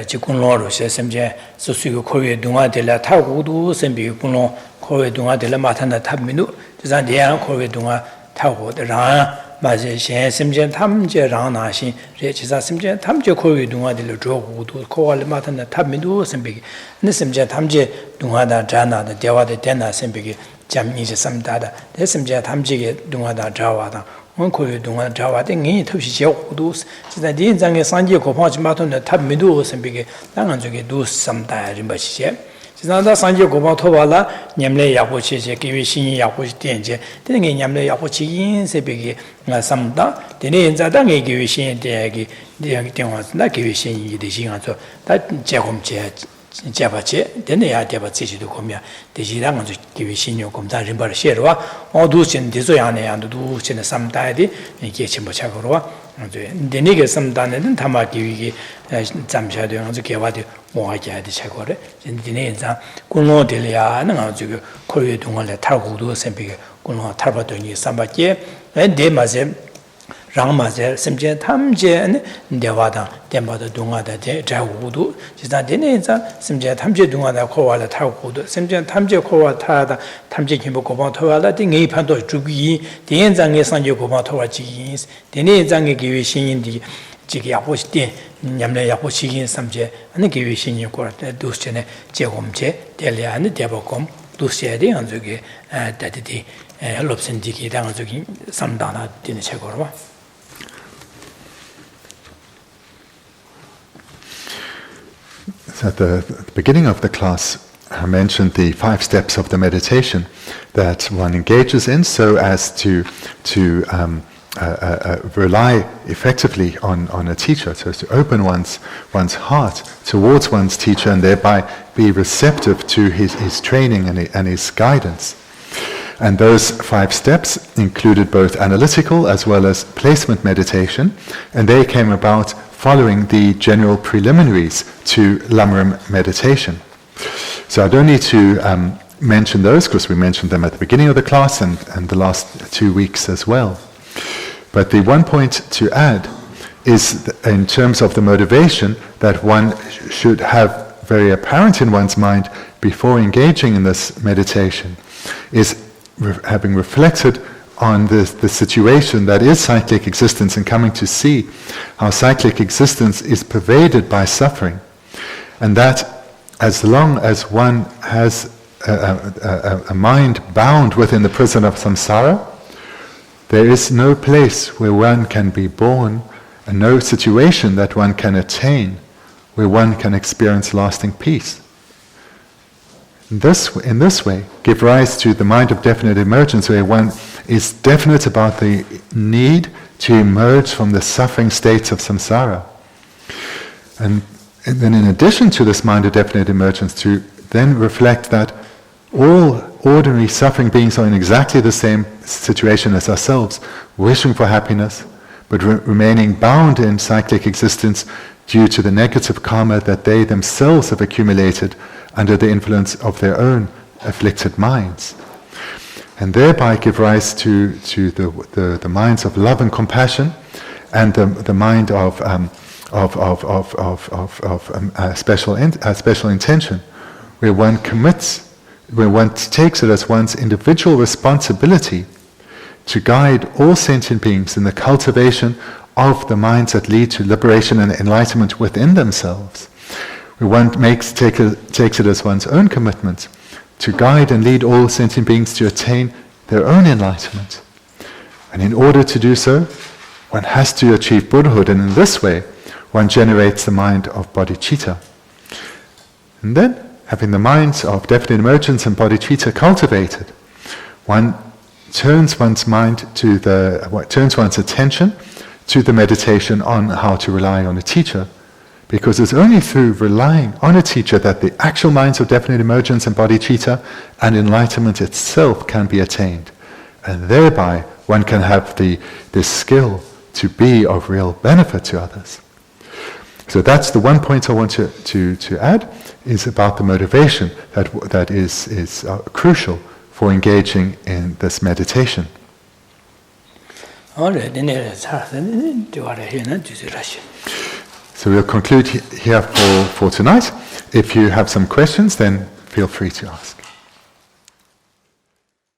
지군로로 세sem제 소수고 코에 동아들라 타고도 sem비 군로 코에 동아들라 마탄다 탑민도 자산디야 코에 동아 타고더라 맞아 세sem제 탐제랑 나신 제지사 sem제 탐제 코에 동아들로 조고도 코알 마탄다 탑민도 sem비 네sem제 탐제 동아다 자나다 대화데 되나 sem비 잠니제 삼다다 대sem제 탐제게 동아다 자와다 원코의 동안 자와댕이 톱시지고도 진짜 인장의 산지 고파지 마톤의 탑미도 선비게 당한 쪽에 두삼다리 마시제 진짜 산지 고파 토발라 냠레 야고치제 기위 신이 야고치 된제 되게 냠레 야고치 새비게 삼다 되네 인자당의 기위 신이 대기 대화나 기위 신이 되시가서 다 제공제 제바체 되네야 대바체지도 고면 대지랑은 기위 신요 검사 림바를 셰르와 어두신 디소야네야도 두신 삼다디 이게 전부 차고로와 되네게 삼다는 담아 기위기 잠샤도 아주 개와도 뭐하게 해야 차고래 되네자 군노들이야는 아주 코리에 동안에 타고도 샘비게 군노 타바더니 삼바께 데마제 랑마제 semje 탐제 대화다 대마다 동화다 자고도 지다 되네자 semje 탐제 동화다 코와라 타고도 semje 탐제 코와 타다 탐제 김보 고방 토와라 딩이 판도 주기 대연장의 상제 고방 토와지 대내장의 기회 신인디 지기 야보시대 냠내 야보시긴 삼제 아니 기회 신이 고라 두스전에 제공제 델리아는 대보검 두스야데 안저게 다디디 롭센디기 당저기 삼다나 되는 책으로 At the beginning of the class, I mentioned the 5 steps of the meditation that one engages in so as to rely effectively on a teacher, so as to open one's heart towards one's teacher and thereby be receptive to his training and his guidance. And those 5 steps included both analytical as well as placement meditation, and they came about following the general preliminaries to Lam Rim meditation. So I don't need to mention those because we mentioned them at the beginning of the class and the last 2 weeks as well. But the one point to add is in terms of the motivation that one should have very apparent in one's mind before engaging in this meditation is having reflected on the situation that is cyclic existence and coming to see how cyclic existence is pervaded by suffering, and that as long as one has a mind bound within the prison of samsara, there is no place where one can be born and no situation that one can attain where one can experience lasting peace. In this way, give rise to the mind of definite emergence, where one is definite about the need to emerge from the suffering states of samsara. And then in addition to this mind of definite emergence, to then reflect that all ordinary suffering beings are in exactly the same situation as ourselves, wishing for happiness, but remaining bound in cyclic existence due to the negative karma that they themselves have accumulated under the influence of their own afflicted minds, and thereby give rise to the minds of love and compassion, and the mind of special intention, where one commits, where one takes it as one's individual responsibility to guide all sentient beings in the cultivation of the minds that lead to liberation and enlightenment within themselves. One takes it as one's own commitment to guide and lead all sentient beings to attain their own enlightenment. And in order to do so, one has to achieve Buddhahood, and in this way, one generates the mind of bodhicitta. And then, having the minds of definite emergence and bodhicitta cultivated, one turns one's attention to the meditation on how to rely on a teacher. Because it's only through relying on a teacher that the actual minds of definite emergence and bodhicitta and enlightenment itself can be attained. And thereby one can have this skill to be of real benefit to others. So that's the one point I want to add, is about the motivation that is crucial for engaging in this meditation. So we'll conclude here for tonight. If you have some questions, then feel free to ask.